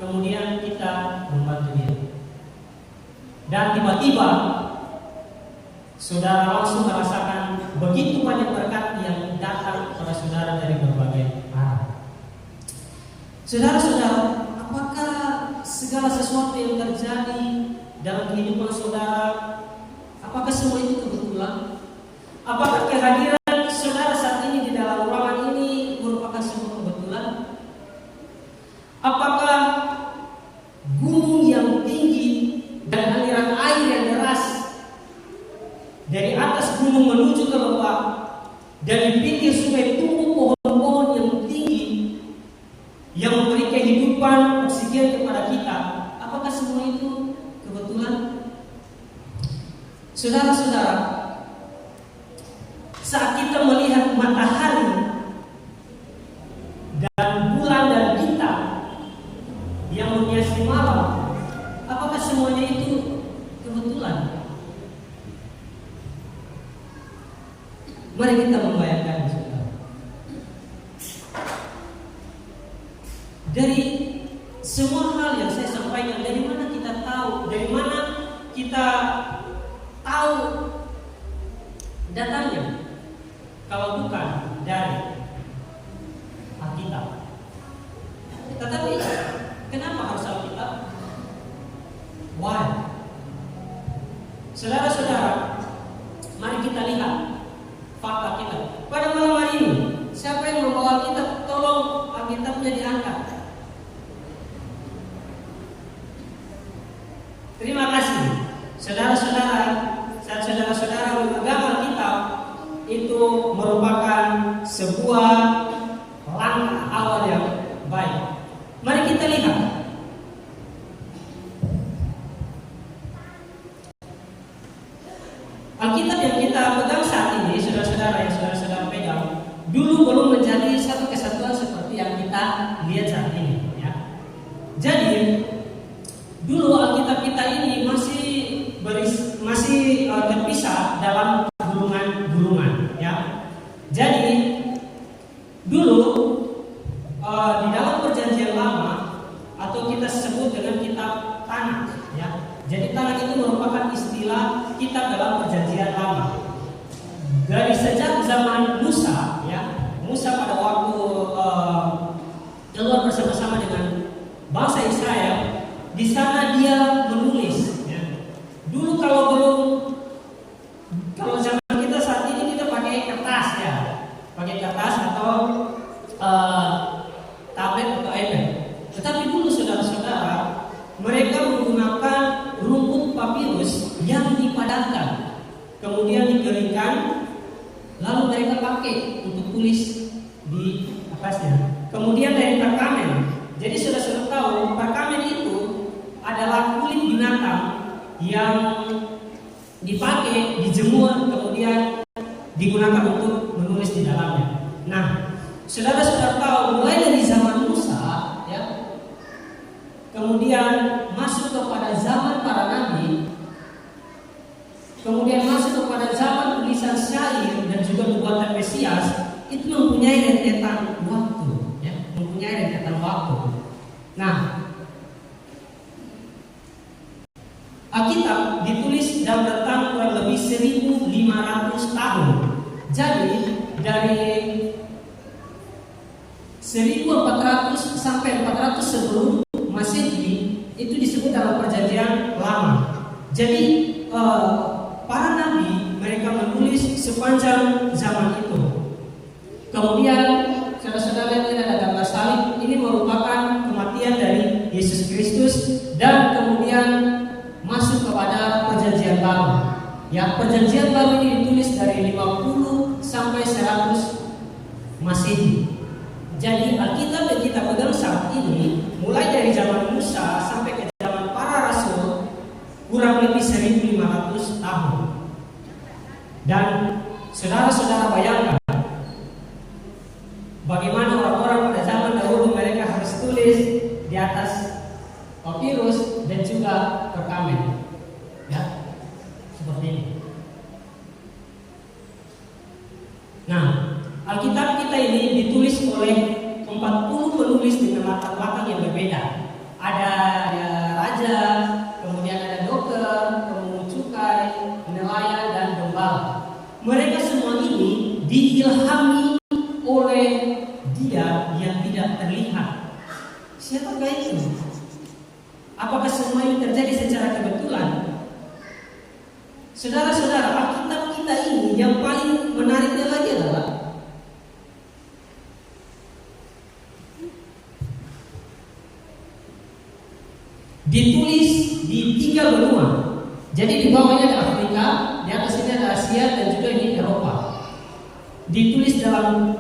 kemudian kita membantu dia. Dan tiba-tiba saudara langsung merasakan begitu banyak berkat yang datang kepada saudara dari berbagai arah. Saudara-saudara, apakah segala sesuatu yang terjadi dalam kehidupan saudara, apakah semua itu kebetulan? Apakah kehadiran saudara saat ini di dalam ruangan ini merupakan sebuah kebetulan? Apakah gunung yang tinggi dan aliran air yang deras dari atas gunung menuju ke bawah, dari pinggir sungai tumbuh pohon-pohon yang tinggi yang memberi kehidupan oksigen kepada kita, apakah semua itu kebetulan? Saudara-saudara, saat kita melihat matahari dan bulan dan bintang yang menghiasi malam, apakah semuanya itu kebetulan? Mari kita membayangkan, saudara. Dari semua hal yang saya sampaikan, dari mana kita tahu? Dari mana kita tahu datangnya? Kalau bukan dari Alkitab. Tetapi kenapa harus Alkitab? Why? Saudara-saudara, mari kita lihat fakta kita. Pada malam hari ini, siapa yang membawa Alkitab? Tolong Alkitabnya diangkat. Terima kasih. Saudara-saudara, saat saudara-saudara memegang Alkitab, itu merupakan sebuah langkah awal yang baik. Mari kita lihat. Alkitab yang kita pegang saat ini, saudara-saudara yang saudara-saudara pegang, dulu belum menjadi satu kesatuan seperti yang kita lihat saat ini. Ya. Jadi dulu Alkitab kita ini masih terpisah dalam gulungan-gulungan. Ya. Jadi dulu di dalam Perjanjian Lama atau kita sebut dengan kitab Tanakh. Ya. Jadi Tanakh itu merupakan istilah kitab dalam Perjanjian Lama. Dari sejak zaman Musa, ya, Musa pada waktu keluar bersama-sama dengan bangsa Israel, di sana dia menulis. Ya. Dulu kalau zaman kita saat ini kita pakai kertas, ya, pakai kertas atau tablet atau iPad. Tetapi dulu saudara-saudara, mereka menggunakan rumput papirus yang dipadatkan, kemudian dikeringkan, lalu mereka pakai untuk tulis di atasnya. Kemudian dari perkamen. Jadi saudara-saudara tahu, perkamen itu adalah kulit binatang yang dipakai, dijemur, kemudian digunakan untuk menulis di dalamnya. Nah, saudara-saudara tahu, mulai dari zaman Musa, ya, kemudian masuk kepada zaman para nabi, kemudian masuk kepada zaman tulisan syair dan juga nubuatan Mesias, itu mempunyai rentetan waktu, ya, mempunyai rentetan waktu. Nah, Alkitab ditulis dalam rentang kurang lebih 1500 tahun. Jadi dari 1400 sampai 400 sebelum Masehi itu disebut dalam Perjanjian Lama. Jadi para nabi mereka menulis sepanjang zaman itu. Kemudian saudara-saudara lihat ini ada gambar salib. Ini merupakan kematian dari Yesus Kristus dan kemudian masuk kepada Perjanjian Baru. Ya, Perjanjian Baru ini ditulis dari 50 sampai 100 Masehi. Jadi Alkitab yang kita pegang saat ini mulai dari zaman Musa sampai ke zaman para rasul kurang lebih 1500 tahun. Dan saudara-saudara bayangkan bagaimana orang-orang pada zaman dahulu mereka harus tulis di atas papirus dan juga perkamen. Ya, seperti ini. Nah, Alkitab kita ini ditulis oleh 40 penulis dengan latar belakang yang berbeda. Ada raja, kemudian ada dokter, pemungut cukai, nelayan dan gembala. Mereka semua ini diilhami oleh Dia yang tidak terlihat. Siapakah itu? Apakah semua ini terjadi secara kebetulan? Saudara-saudara, Alkitab kita ini yang paling menariknya lagi adalah ditulis di 3 benua. Jadi di bawahnya ada Afrika, di atas ini ada Asia dan juga ini Eropa. Ditulis dalam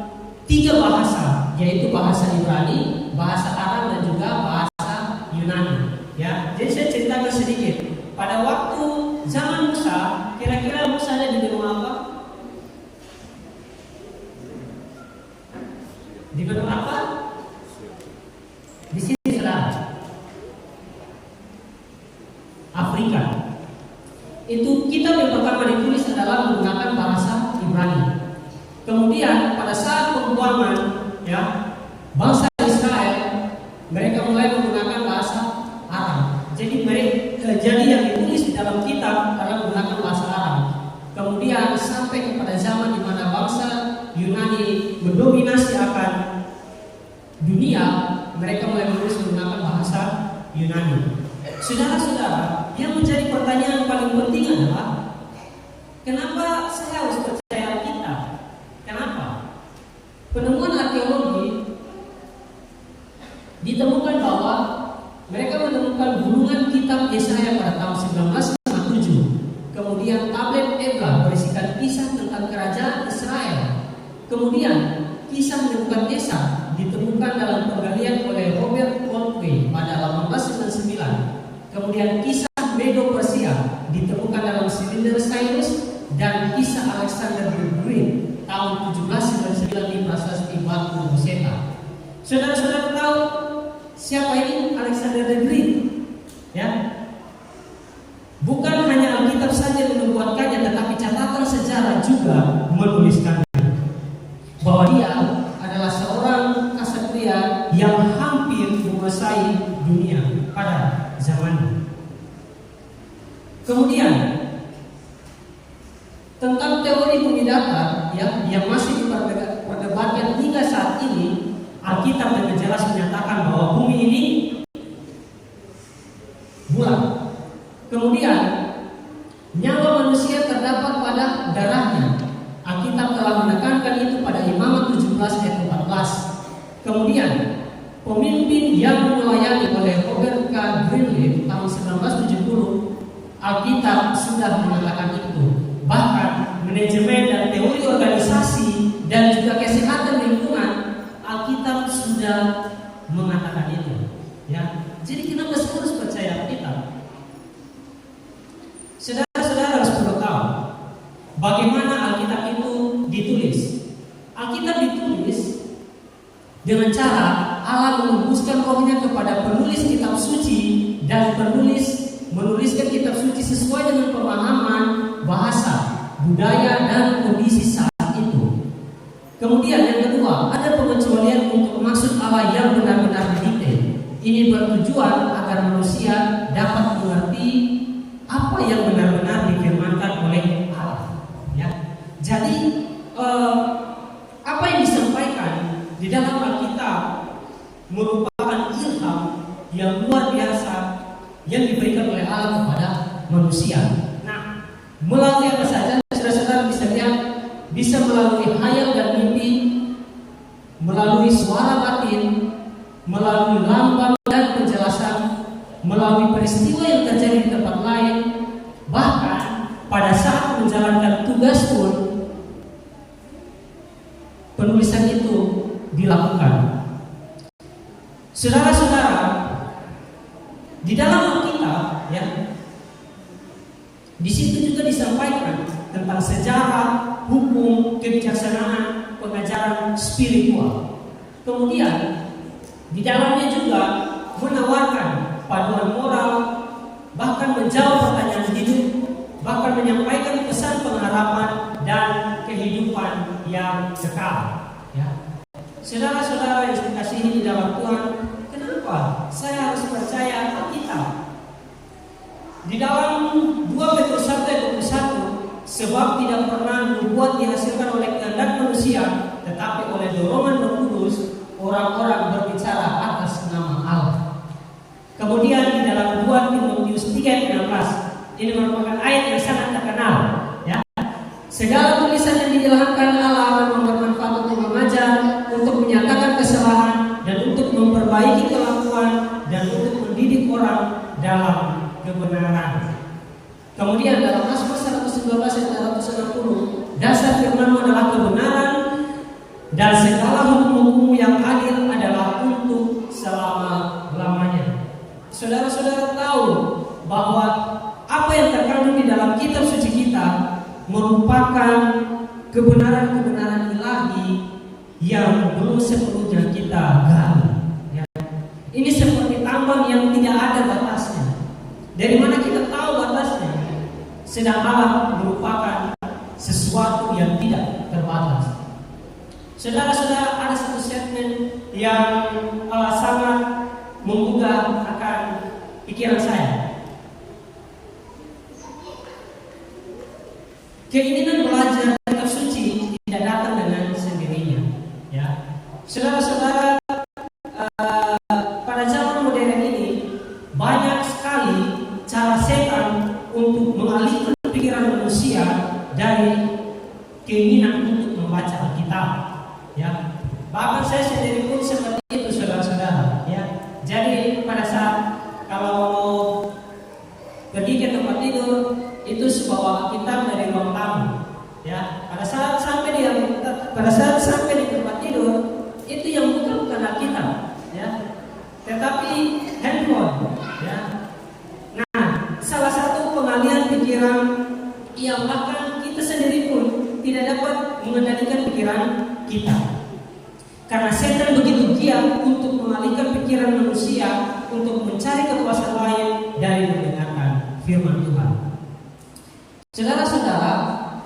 3 bahasa, yaitu bahasa Ibrani, bahasa Arab dan juga bahasa Yunani. Ya, jadi saya ceritakan sedikit. Pada waktu zaman Musa, kira-kira Musa ada di benua apa? Di benua apa? Di sini saudara. Afrika. Itu kitab yang pertama ditulis adalah menggunakan bahasa Ibrani. Kemudian pada saat pembuangan, ya, bangsa Israel, mereka mulai menggunakan bahasa Arab. Jadi yang ditulis di dalam kitab adalah menggunakan bahasa Arab. Kemudian sampai kepada zaman di mana bangsa Yunani mendominasi akan dunia, mereka mulai menulis menggunakan bahasa Yunani. Saudara-saudara, yang menjadi pertanyaan paling penting adalah kenapa saya harus percaya kita? Kenapa? Penemuan arkeologi ditemukan bahwa mereka menemukan gulungan kitab Yesaya pada tahun 1957. Kemudian tablet Ebra berisikan kisah tentang kerajaan Israel Kemudian kisah menemukan desa ditemukan dalam penggalian oleh Robert Colquhoun pada 1899. Kemudian kisah Medo Persia ditemukan dalam silinder Cyrus, dan kisah Alexander the Great tahun 1799 di Prasasti Batu Buseta. Saudara-saudara tahu siapa ini Alexander the Great? Ya, bukan hanya Alkitab saja yang membuatkannya, tetapi catatan sejarah juga menuliskannya bahwa dia adalah seorang ksatria yang hampir menguasai dunia pada zamannya. Kemudian tentang teori bumi datar yang masih diperdebatkan hingga saat ini, Alkitab dengan jelas menyatakan bahwa bumi ini bulat. Kemudian nyawa manusia terdapat pada darahnya. Alkitab telah menekankan itu pada Imamat 17 ayat 14. Kemudian pemimpin yang melayani oleh Robert K. Greenleaf tahun 1970, Alkitab sudah mengatakan itu. Bahkan manajemen dan teori organisasi dan juga kesehatan lingkungan, Alkitab sudah mengatakan itu. Ya, jadi kita harus percaya Alkitab. Saudara-saudara harus perlu tahu bagaimana Alkitab itu ditulis. Alkitab ditulis dengan cara Allah mengembuskan rohnya kepada penulis kitab suci, dan menuliskan kitab suci sesuai dengan pemahaman bahasa, budaya, dan kondisi saat itu. Kemudian yang kedua, ada pengecualian untuk maksud Allah yang benar-benar detail. Ini bertujuan agar manusia dapat mengerti apa yang benar-benar difirmankan oleh Allah. Ya. Jadi apa yang disampaikan di dalam Alkitab merupakan ilham yang luar biasa yang diberikan oleh Allah kepada manusia. Nah, melalui apa saja saudara-saudara bisa lihat, bisa melalui hayal dan mimpi, melalui suara batin, melalui lambang dan penjelasan, melalui peristiwa yang terjadi di tempat lain, bahkan pada saat menjalankan tugas pun penulisan itu dilakukan. Saudara-saudara, di dalam Alkitab, ya, di situ juga disampaikan tentang sejarah, hukum, kebijaksanaan, pengajaran spiritual. Kemudian di dalamnya juga menawarkan paduan moral, bahkan menjawab pertanyaan hidup, bahkan menyampaikan pesan pengharapan dan kehidupan yang kekal. Ya. Saudara-saudara yang dikasihi di dalam Tuhan, kenapa saya harus percaya Alkitab? Di dalam 2 Petrus 1 ayat 21, sebab tidak pernah dibuat dihasilkan oleh kehendak manusia, tetapi oleh dorongan Roh Kudus orang-orang berbicara atas nama Allah. Kemudian di dalam 2 Timotius 3 ayat 16, ini merupakan ayat yang sangat terkenal. Ya. Segala tulisan yang diilhamkan Allah bermanfaat untuk mengajar, untuk menyatakan kesalahan, dan untuk memperbaiki kelakuan, dan untuk mendidik orang dalam kebenaran. Kemudian dalam Mazmur 112 ayat 160, dasar firman-Mu adalah kebenaran, dan segala hukum-hukum yang adil adalah untuk selama-lamanya. Saudara-saudara tahu bahwa apa yang terkandung di dalam kitab suci kita merupakan kebenaran-kebenaran ilahi yang belum sepenuhnya kita gali. Ya. Ini seperti tambang yang tidak ada batasnya. Dari mana kita tahu batasnya? Sedang Allah merupakan sesuatu yang tidak terbatas. Saudara-saudara, ada satu statement yang sangat menggugah akan pikiran saya. Keinginan belajar kitab suci tidak datang dengan sendirinya. Ya, saudara-saudara, pada zaman modern ini banyak sekali cara setan untuk mengalihkan pikiran manusia dari keinginan untuk membaca Alkitab. Ya, bahkan saya sendiri pun seperti itu, saudara-saudara. Ya, jadi pada saat kalau pergi ke tempat tidur itu sebawa Alkitab dari ruang tamu. Ya, pada saat sampai di pada saat saudara sampai di tempat tidur, itu yang bukan Alkitab, ya, tetapi handphone, ya. Nah, salah satu pengalihan pikiran yang bahkan kita sendiri pun tidak dapat mengendalikan pikiran kita, karena setan begitu giat untuk mengalihkan pikiran manusia untuk mencari kepuasan lain dari mendengarkan firman Tuhan. Saudara-saudara,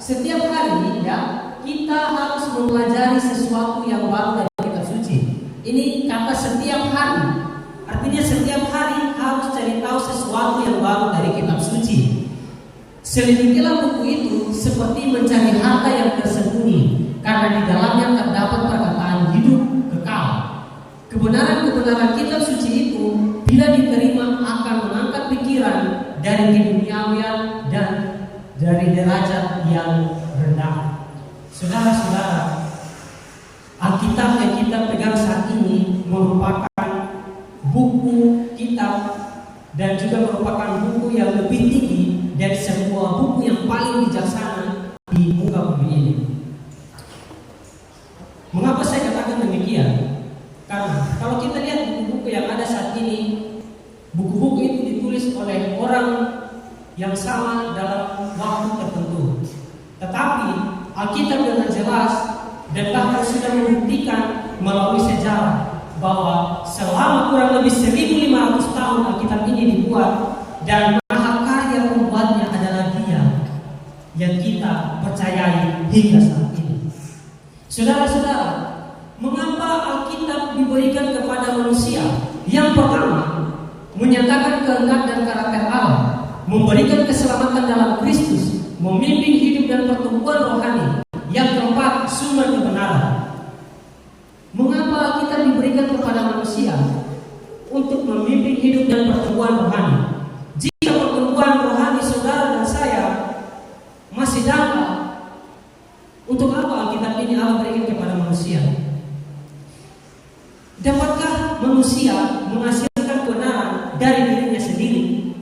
setiap hari ya kita harus mempelajari sesuatu yang baru dari kitab suci. Ini kata setiap hari, artinya setiap hari harus cari tahu sesuatu yang baru dari kitab suci. Selidikilah buku itu seperti mencari harta yang tersembunyi, karena di dalamnya terdapat perkataan hidup kekal. Kebenaran-kebenaran kitab suci itu bila diterima akan mengangkat pikiran dari keduniawian dan dari derajat yang rendah. Saudara-saudara, Alkitab yang kita pegang saat ini merupakan buku kitab dan juga merupakan buku yang lebih tinggi dari sebuah buku yang paling bijaksana di muka bumi ini. Mengapa saya katakan demikian? Karena kalau kita lihat buku-buku yang ada saat ini, buku-buku itu ditulis oleh orang yang sama dalam waktu tertentu. Tetapi Alkitab dengan jelas dan bahkan sudah membuktikan melalui sejarah bahwa selama kurang lebih 1500 tahun Alkitab ini dibuat, dan mahakarya pembuatnya adalah Dia yang kita percayai hingga saat ini. Saudara-saudara, mengapa Alkitab diberikan kepada manusia? Yang pertama, menyatakan kehendak dan karakter Allah, memberikan keselamatan dalam Kristus, memimpin hidup dan pertumbuhan rohani. Yang keempat, sumber kebenaran. Mengapa kita diberikan kepada manusia? Untuk memimpin hidup dan pertumbuhan rohani. Jika pertumbuhan rohani saudara dan saya masih dangkal, untuk apa Alkitab ini Allah berikan kepada manusia? Dapatkah manusia menghasilkan kebenaran dari dirinya sendiri?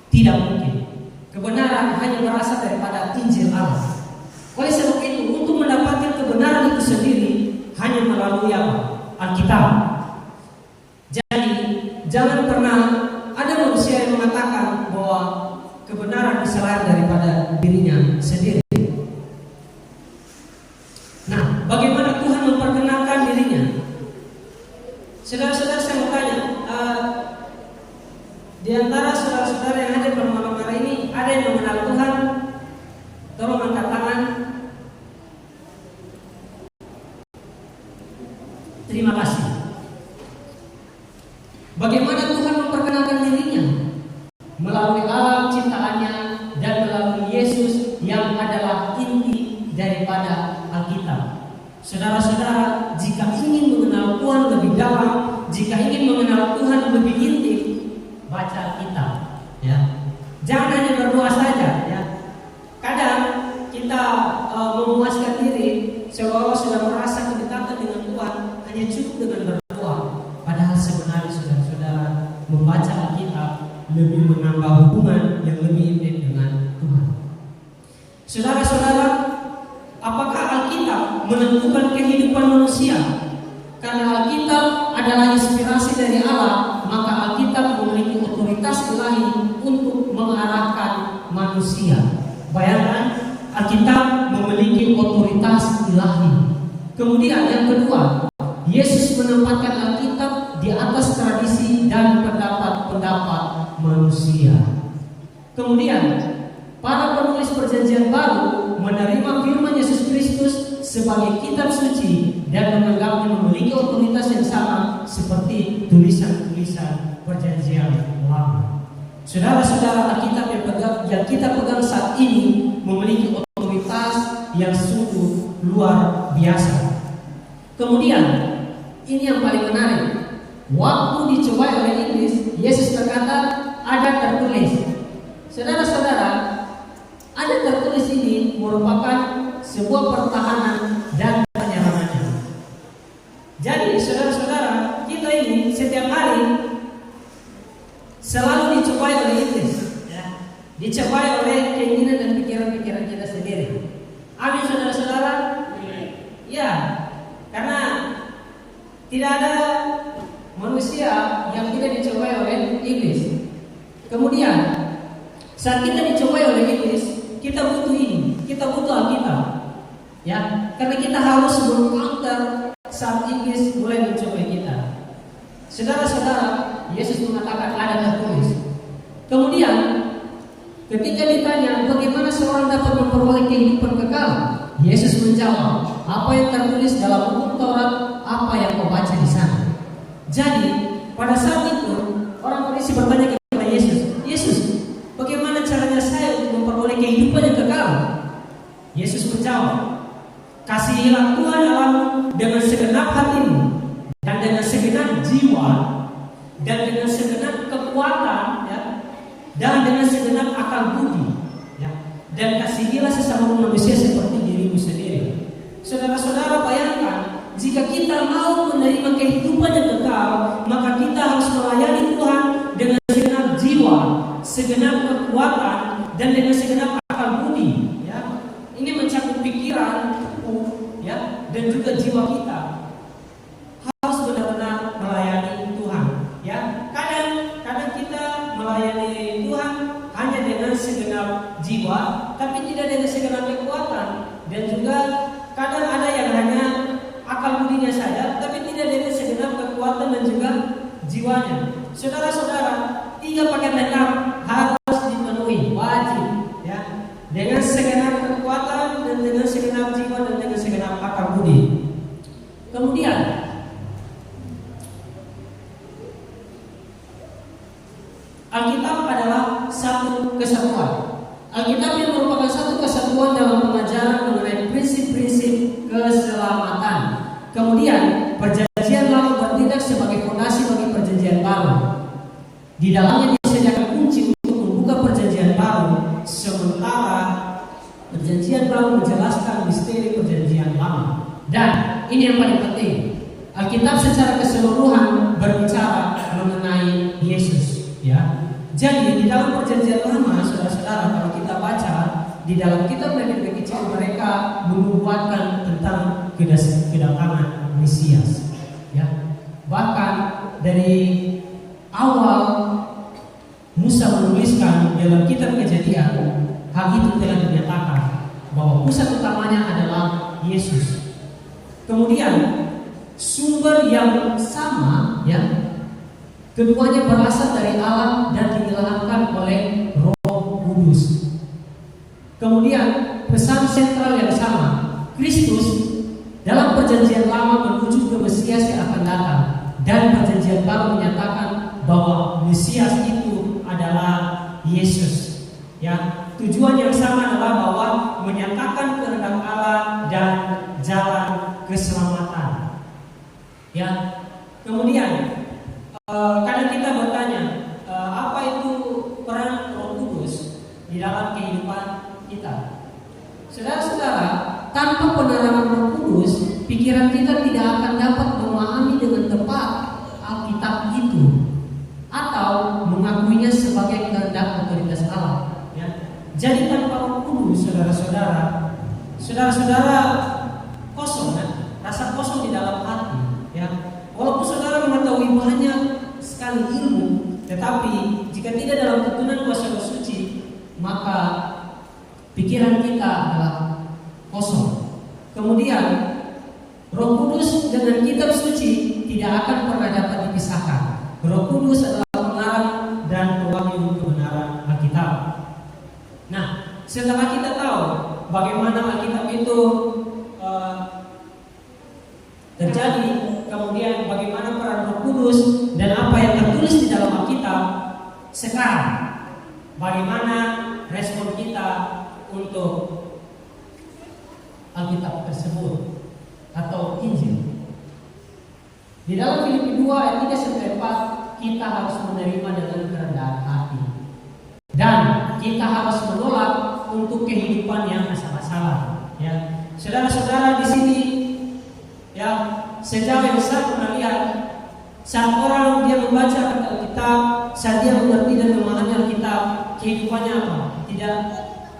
Tidak mungkin. Kebenaran hanya berasal daripada Injil Allah. Oleh sebab itu, untuk mendapatkan kebenaran itu sendiri hanya melalui Alkitab. Jadi, jangan pernah ada manusia yang mengatakan bahwa kebenaran bisa lahir daripada dirinya sendiri. Nah, bagaimana Tuhan memperkenalkan dirinya? Saudara-saudara, saya mau tanya, di antara saudara-saudara yang hadir pada malam hari ini, ada yang mengenal Tuhan? Tolong angkat tangan. Terima kasih. Bagaimana Tuhan memperkenalkan dirinya? Melalui alam ciptaannya dan melalui Yesus yang adalah inti daripada Alkitab. Saudara-saudara, jika ingin mengenal Tuhan lebih dalam, jika ingin mengenal Tuhan lebih intim, baca Alkitab, ya. Jangan hanya berdoa saja, ya. Kadang kita memuaskan diri seolah-olah sudah merasa kedekatan dengan Tuhan, hanya cukup dengan berdoa. Padahal sebenarnya saudara-saudara, membaca Alkitab lebih menambah hubungan yang lebih intim dengan Tuhan. Saudara-saudara, apakah Alkitab menentukan kehidupan manusia? Karena Alkitab adalah inspirasi dari Allah, maka Alkitab memiliki otoritas ilahi untuk mengarahkan manusia. Bayangkan, Alkitab memiliki otoritas ilahi. Kemudian yang kedua, Yesus menempatkan Alkitab di atas tradisi dan pendapat-pendapat manusia. Kemudian, para penulis Perjanjian Baru menerima firman Yesus Kristus sebagai kitab suci dan menganggapnya memiliki otoritas yang sama seperti tulisan-tulisan Perjanjian Lama. Saudara-saudara, Alkitab yang kita pegang saat ini memiliki otoritas yang sungguh luar biasa. Kemudian, ini yang paling menarik. Waktu dicobai oleh iblis, Yesus berkata, ada tertulis. Saudara-saudara, ada tertulis ini merupakan sebuah pertahanan dan penyerangannya. Jadi, saudara-saudara, kita ini setiap hari selalu dicobai oleh iblis, ya. Dicobai oleh keinginan dan pikiran-pikiran kita sendiri. Amin, saudara-saudara. Ya, Tidak ada manusia yang tidak dicobai oleh iblis. Kemudian saat kita dicobai oleh iblis, kita butuh ini, kita butuh Alkitab, ya, karena kita harus mengcounter saat iblis mulai mencobai kita. Saudara-saudara, Yesus mengatakan ada tertulis. Kemudian ketika ditanya bagaimana seorang dapat memperoleh kehidupan kekal, Yesus menjawab, apa yang tertulis dalam hukum Taurat, apa yang kau baca di sana. Jadi pada saat itu orang Farisi bertanya kepada Yesus, Yesus, bagaimana caranya saya untuk memperoleh kehidupan yang kekal? Yesus menjawab, kasihilah Tuhan Allahmu dengan segenap hatimu, dan dengan segenap jiwa, dan dengan segenap kekuatan, ya, dan dengan segenap akal budi, ya, dan kasihilah sesama manusia seperti dirimu sendiri. Saudara-saudara, bayangkan, jika kita mau menerima kehidupan yang kekal, maka kita harus melayani Tuhan dengan segenap jiwa, segenap kekuatan, dan dengan segenap akal budi. Ya, ini mencakup pikiran, ya, dan juga jiwa kita. Harus benar-benar melayani Tuhan. Ya, kadang kita melayani Tuhan hanya dengan segenap jiwa, tapi tidak dengan segenap kekuatan, dan juga kadang ada yang hanya akal budinya saja, tapi tidak dengan segenap kekuatan dan juga jiwanya. Saudara-saudara, 3 paket lengkap harus dipenuhi, wajib, ya, dengan segenap kekuatan dan dengan segenap jiwa dan dengan segenap akal budi. Kemudian Alkitab adalah satu kesatuan. Alkitab yang merupakan satu kesatuan dalam pengajaran mengenai prinsip-prinsip keselamatan. Kemudian perjanjian lama bertindak sebagai fondasi bagi perjanjian baru. Di dalamnya disediakan kunci untuk membuka perjanjian baru, sementara perjanjian baru menjelaskan misteri perjanjian lama. Dan ini yang paling penting, Alkitab secara keseluruhan berbicara mengenai Yesus, ya. Jadi di dalam perjanjian lama, saudara-saudara, kalau kita baca di dalam kitab Lewi kecil, mereka menubuatkan tentang kedatangan Mesias, ya. Bahkan dari awal Musa menuliskan dalam kitab Kejadian, hal itu telah dinyatakan bahwa pusat utamanya adalah Yesus. Kemudian sumber yang sama, ya, keduanya berasal dari Allah dan diilhamkan oleh Roh Kudus. Kemudian pesan sentral yang sama, Kristus dalam perjanjian lama menuju ke Mesias yang akan datang, dan perjanjian baru menyatakan bahwa Mesias itu adalah Yesus. Ya, tujuan yang sama adalah bahwa menyatakan kehendak Allah dan jalan keselamatan. Ya, kemudian kadang kita bertanya, apa itu peran Roh Kudus di dalam kehidupan kita? Saudara-saudara, tanpa penerangan Roh Kudus, pikiran kita tidak akan dapat memahami dengan tepat Alkitab itu, atau mengakuinya sebagai kehendak otoritas Allah. Ya. Jadi tanpa Roh Kudus, saudara-saudara kosong, ya? Rasa kosong di dalam hati. Ya. Walaupun saudara mengetahui banyak sekali ilmu, tetapi jika tidak dalam tuntunan kuasa Roh Suci, maka pikiran kita adalah kosong. Kemudian Roh Kudus dengan kitab suci tidak akan pernah dapat dipisahkan. Roh Kudus adalah pengarang dan pewahyu kebenaran Alkitab. Nah, setelah kita tahu bagaimana Alkitab itu terjadi, kemudian bagaimana peran Roh Kudus dan apa yang tertulis di dalam Alkitab, sekarang bagaimana respon kita untuk Alkitab tersebut atau Injil? Di dalam Filipi 2 ayat 3-4, kita harus menerima dengan kerendahan hati, dan kita harus menolak untuk kehidupan yang asal-asalan. Ya, saudara-saudara di sini, ya, sejauh yang saya pernah lihat, saat orang dia membaca Alkitab, saat dia mengerti dan memahami Alkitab, kehidupannya apa? Tidak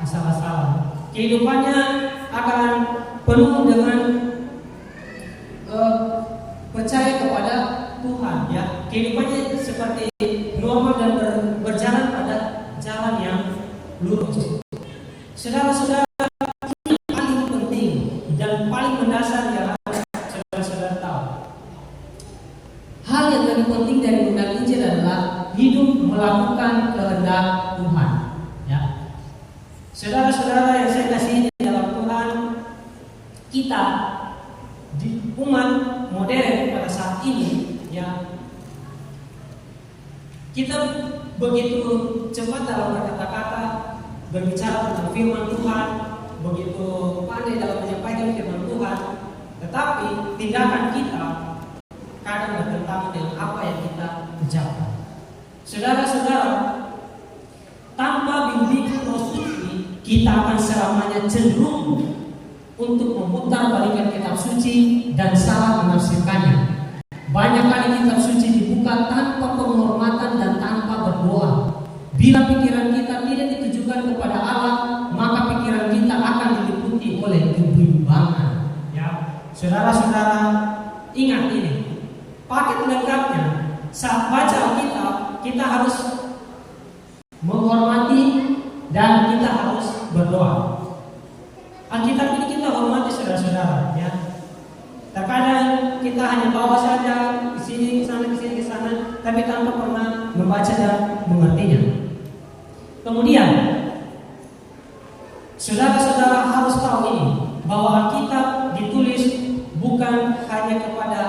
asal-asalan. Kehidupannya akan penuh dengan percaya dan paling mendasar yang harus saudara-saudara tahu. Hal yang lebih penting dari mengenal Injil adalah hidup melakukan kehendak Tuhan. Ya, saudara-saudara yang saya kasihi di dalam Tuhan, kita di umat modern pada saat ini, ya, kita begitu cepat dalam kata-kata berbicara tentang firman Tuhan, begitu pandai dalam menyampaikan firman Tuhan, tetapi tindakan kita kadang bertentangan dengan apa yang kita ucapkan. Saudara-saudara, tanpa bimbingan Roh Suci, kita akan selamanya cenderung untuk memutar balikan kitab suci dan salah menafsirkannya. Banyak kali kitab suci dibuka tanpa penghormatan dan tanpa berdoa. Bila pikiran kita tidak ditujukan kepada Allah, maka pikiran kita akan diliputi oleh kebimbangan. Ya, saudara-saudara, ingat ini. Paket lengkapnya saat baca Alkitab, kita harus menghormati dan kita harus berdoa. Alkitab ini kita hormati, saudara-saudara, ya. Terkadang kita hanya bawa saja ke sini, ke sana, ke sini, ke sana, tapi tanpa pernah membaca dan mengertinya. Kemudian, saudara-saudara harus tahu ini, bahwa Alkitab ditulis bukan hanya kepada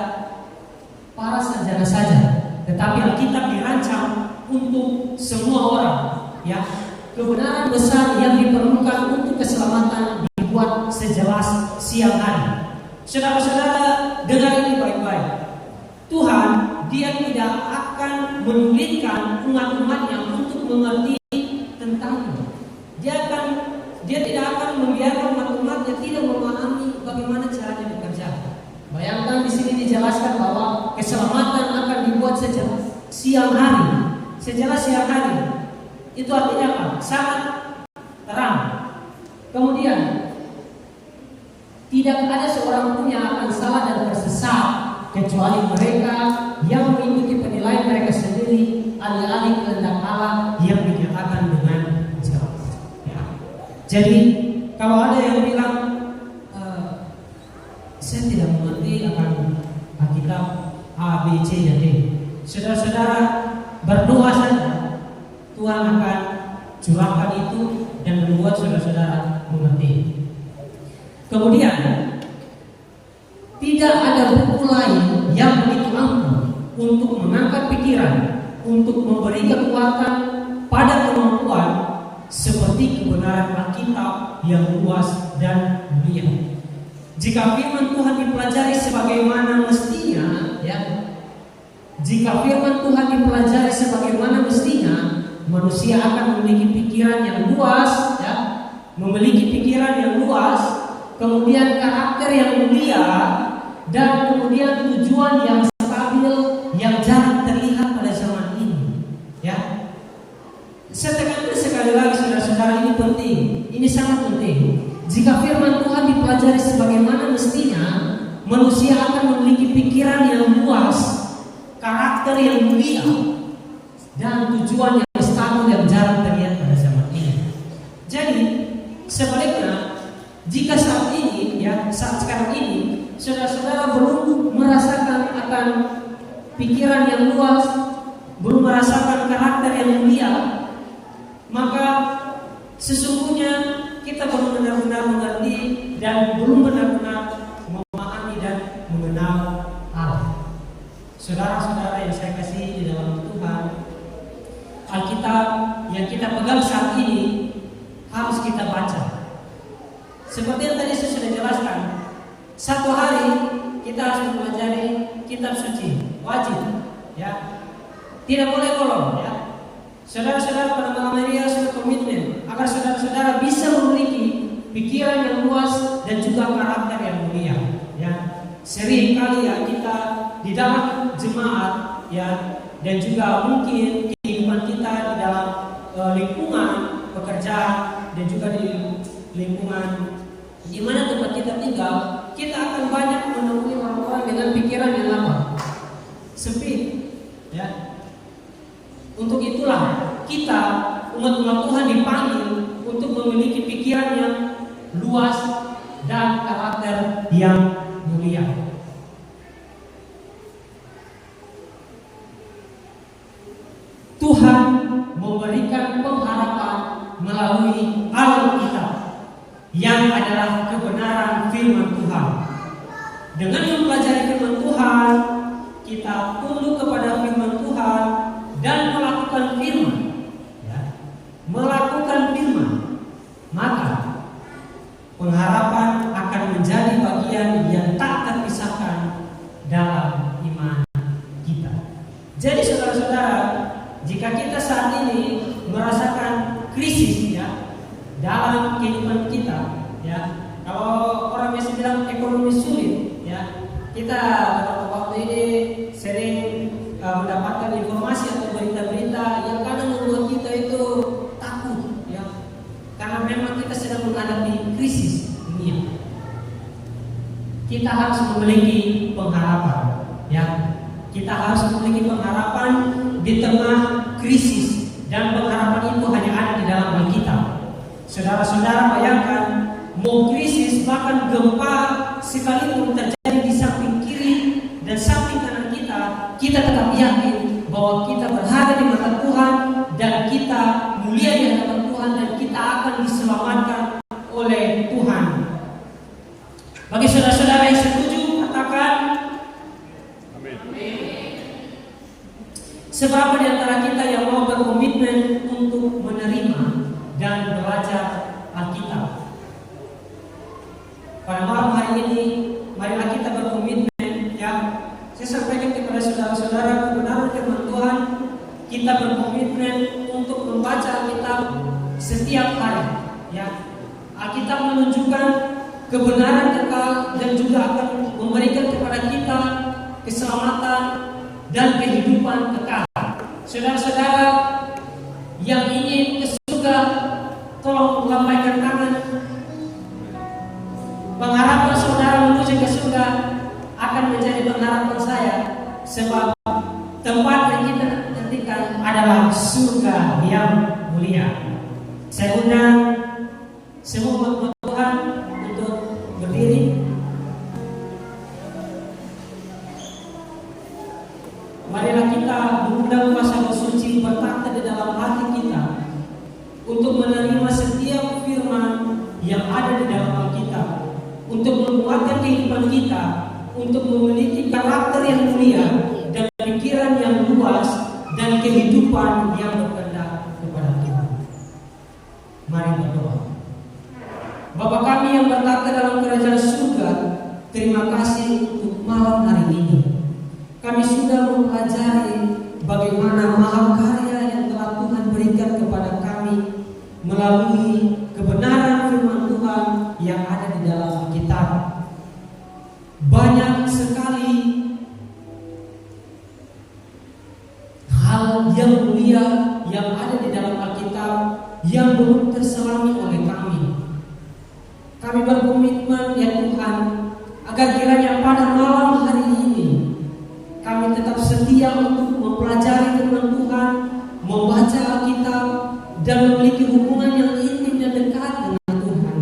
para sarjana saja, tetapi Alkitab dirancang untuk semua orang. Ya, kebenaran besar yang diperlukan untuk keselamatan dibuat sejelas siang hari. Saudara-saudara, dengar ini baik-baik. Tuhan, Dia tidak akan menyulitkan umat-umatnya untuk mengerti tentangnya. Dia tidak akan membiarkan umat-umatnya tidak memahami bagaimana caranya bekerja. Bayangkan di sini dijelaskan bahwa keselamatan akan dibuat sejelas siang hari. Sejelas siang hari. Itu artinya apa? Sangat terang. Kemudian tidak ada seorang pun yang akan salah dan tersesat kecuali mereka yang mengikuti penilaian mereka sendiri alih-alih kehendak Allah yang dinyatakan dengan jelas. Ya. Jadi kalau ada yang bilang saya tidak mengerti akan Alkitab A, B, C, dan D, saudara-saudara berdoa saja, Tuhan akan curahkan itu dan membuat saudara-saudara mengerti. Kemudian tidak ada buku lain yang begitu ampuh untuk mengangkat pikiran, untuk memberi kekuatan pada kemampuan seperti kebenaran Alkitab yang luas dan mulia. Jika firman Tuhan dipelajari sebagaimana mestinya, ya, jika firman Tuhan dipelajari sebagaimana mestinya, manusia akan memiliki pikiran yang luas, ya, memiliki pikiran yang luas. Kemudian karakter yang mulia dan kemudian tujuan yang stabil yang jarang terlihat pada zaman ini. Ya, saya tekankan sekali lagi, saudara-saudara, ini penting, ini sangat penting. Jika firman Tuhan dipelajari sebagaimana mestinya, manusia akan memiliki pikiran yang luas, karakter yang mulia, dan tujuan yang stabil yang jarang terlihat pada zaman ini. Jadi sebaliknya, jika saat ini, ya, saat sekarang ini, saudara-saudara belum merasakan akan pikiran yang luas, belum merasakan karakter yang mulia, maka sesungguhnya kita belum benar-benar mengerti dan belum benar-benar memahami dan mengenal Allah. Saudara-saudara yang saya kasih di dalam Tuhan, Alkitab yang kita pegang saat ini harus kita baca. Seperti yang tadi saya sudah jelaskan, satu hari kita harus mempelajari kitab suci, wajib, ya, tidak boleh bolong, ya. Saudara-saudara pada malam hari harus berkomitmen agar saudara-saudara bisa memiliki pikiran yang luas dan juga karakter yang mulia, ya. Sering kali ya kita di dalam jemaat, ya, dan juga mungkin kehidupan kita di dalam lingkungan pekerjaan dan juga di lingkungan di mana tempat kita tinggal, kita akan banyak menemui orang-orang dengan pikiran yang lama, sempit, ya. Untuk itulah kita umat-umat Tuhan dipanggil untuk memiliki pikiran yang luas dan karakter karakter yang mulia. Tuhan memberikan pengharapan melalui Alkitab yang adalah kebenaran firman Tuhan. Dengan mempelajari firman Tuhan, kita tunduk kepada firman Tuhan dan melakukan firman, ya, melakukan firman, maka pengharapan akan menjadi bagian yang tak terpisahkan dalam iman kita. Jadi saudara-saudara, jika kita saat ini merasakan krisis, ya, dalam kehidupan kita, ya, kalau orang biasa bilang ekonomi sulit, ya, kita beberapa waktu ini sering mendapatkan informasi atau berita-berita yang kadang membuat kita itu takut, ya, karena memang kita sedang menghadapi krisis dunia. Kita harus memiliki pengharapan, ya, kita harus memiliki pengharapan di tengah krisis, dan pengharapan itu hanya ada di dalam Alkitab. Saudara-saudara bayangkan, mau krisis bahkan gempa sekalipun terjadi di samping kiri dan samping kanan kita tetap yakin bahwa kita berada di mata Tuhan dan kita mulia di hadapan Tuhan dan kita akan diselamatkan oleh Tuhan. Bagi saudara-saudara yang setuju, katakan amin. Seberapa di antara kita yang mau berkomitmen untuk menerima dan belajar Alkitab? Pada malam hari ini, marilah kita berkomitmen, ya. Saya sampaikan kepada saudara-saudara kebenaran firman Tuhan. Kita berkomitmen untuk membaca Alkitab setiap hari, ya. Alkitab menunjukkan kebenaran kekal dan juga akan memberikan kepada kita keselamatan dan kehidupan kekal. Saudara-saudara yang ingin ke surga, tolong lambaikan tangan. Pengharapan saudara menuju ke surga akan menjadi pengharapan saya, sebab tempat yang kita nantikan adalah surga yang mulia. Saya undang semua umat Tuhan untuk berdiri. Marilah kita mengundang kuasa Roh Suci bertakhta di dalam hati kita untuk menerima setiap firman yang ada di dalam Alkitab, untuk menguatkan kehidupan kita, untuk memiliki karakter yang mulia dan pikiran yang luas dan kehidupan yang berkehendak kepada Tuhan. Mari berdoa. Bapa kami yang bertakhta dalam kerajaan surga, terima kasih untuk malam hari ini. Kami sudah mempelajari bagaimana mahakarya yang telah Tuhan berikan kepada kami melalui kebenaran firman Tuhan yang ada di dalam Alkitab. Banyak sekali hal yang mulia yang ada di dalam Alkitab yang belum terselami oleh kami. Kami berkomitmen, ya Tuhan, agar kiranya pada malam hari ini kami tetap setia untuk mempelajari firman Tuhan, membaca Alkitab, dan memiliki hubungan yang intim dan dekat dengan Tuhan.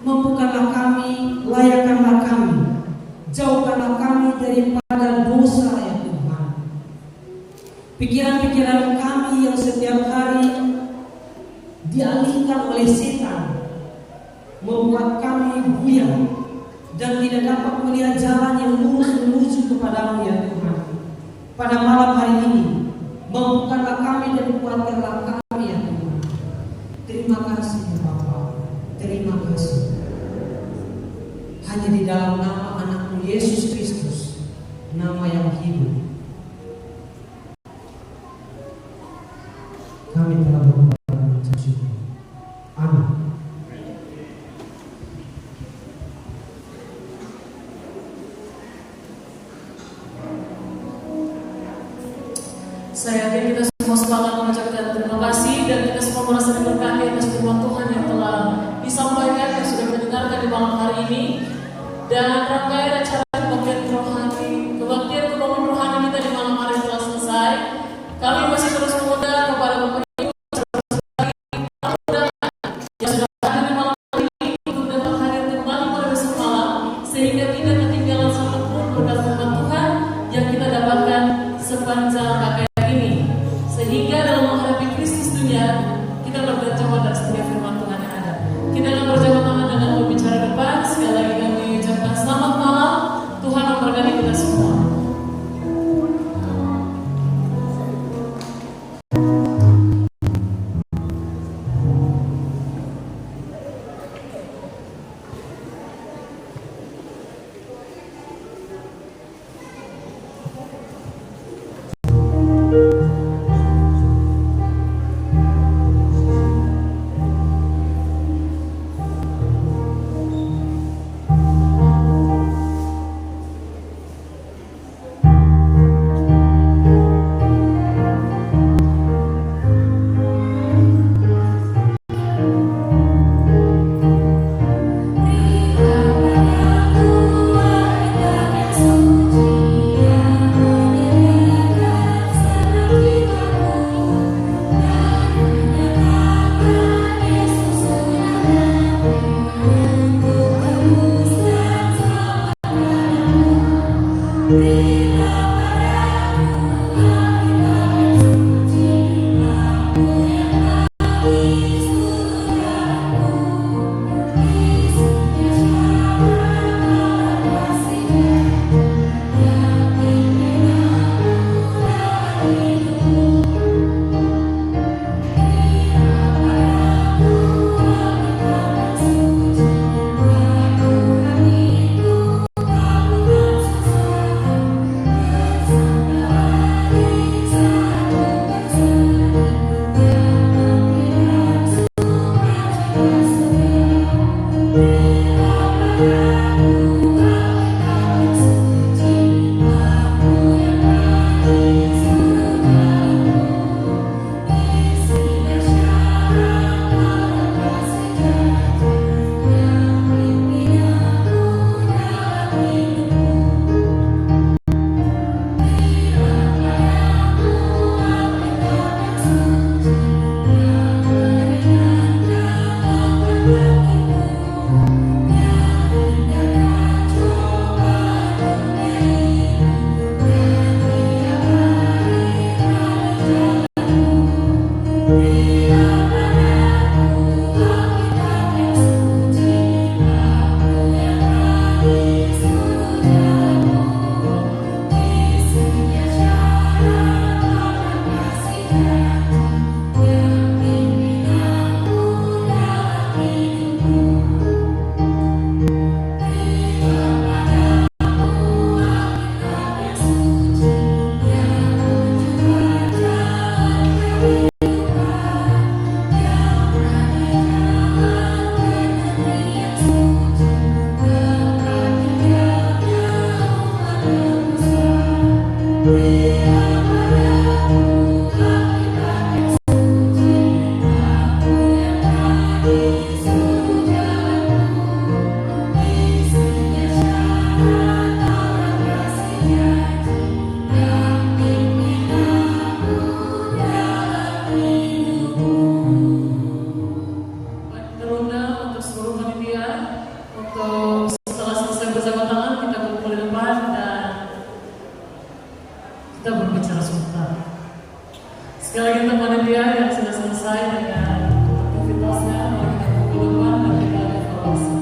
Mampukanlah kami, layakkanlah kami, jauhkanlah kami daripada dosa, ya Tuhan. Pikiran-pikiran kami yang setiap hari dialihkan oleh setan membuat kami buyar dan tidak dapat melihat jalan yang lurus menuju kepadamu, ya Tuhan. Pada malam hari ini, mampukanlah kami dan kuatkanlah kami, ya Tuhan. Terima kasih, ya Bapa. Terima kasih. Hanya di dalam nama anakmu Yesus Kristus, nama yang hidup, kami telah berdoa dan mengucap syukur. Amin. Saya yakin kita semua sepakat mengucapkan terima kasih dan kita semua merasa diberkati atas firman Tuhan yang telah disampaikan dan sudah mendengarkan di malam hari ini. Dan rangkaian acara kebaktian kebangunan rohani kita di malam hari telah selesai. Kami masih terus mengundang kepada Bapak Ibu yang sudah hadir di malam hari ini untuk dapat hadir kembali pada besok malam Sekali lagi untuk panitia yang sudah selesai dengan aktivitasnya, mari kita kumpul depan dan kita evaluasi.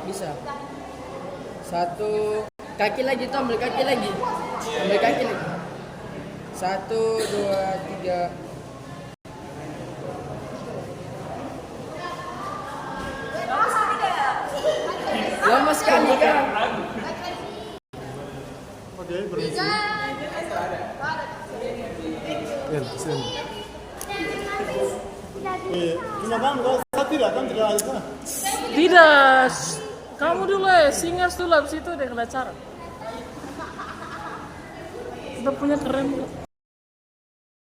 Bisa. Satu kaki lagi tuh, ambil kaki lagi. Ambil kaki lagi. 1, 2, 3. Lama sekali kan? Tidak, kamu dulu ya, singers dulu, habis itu deh acara. Kita punya keren.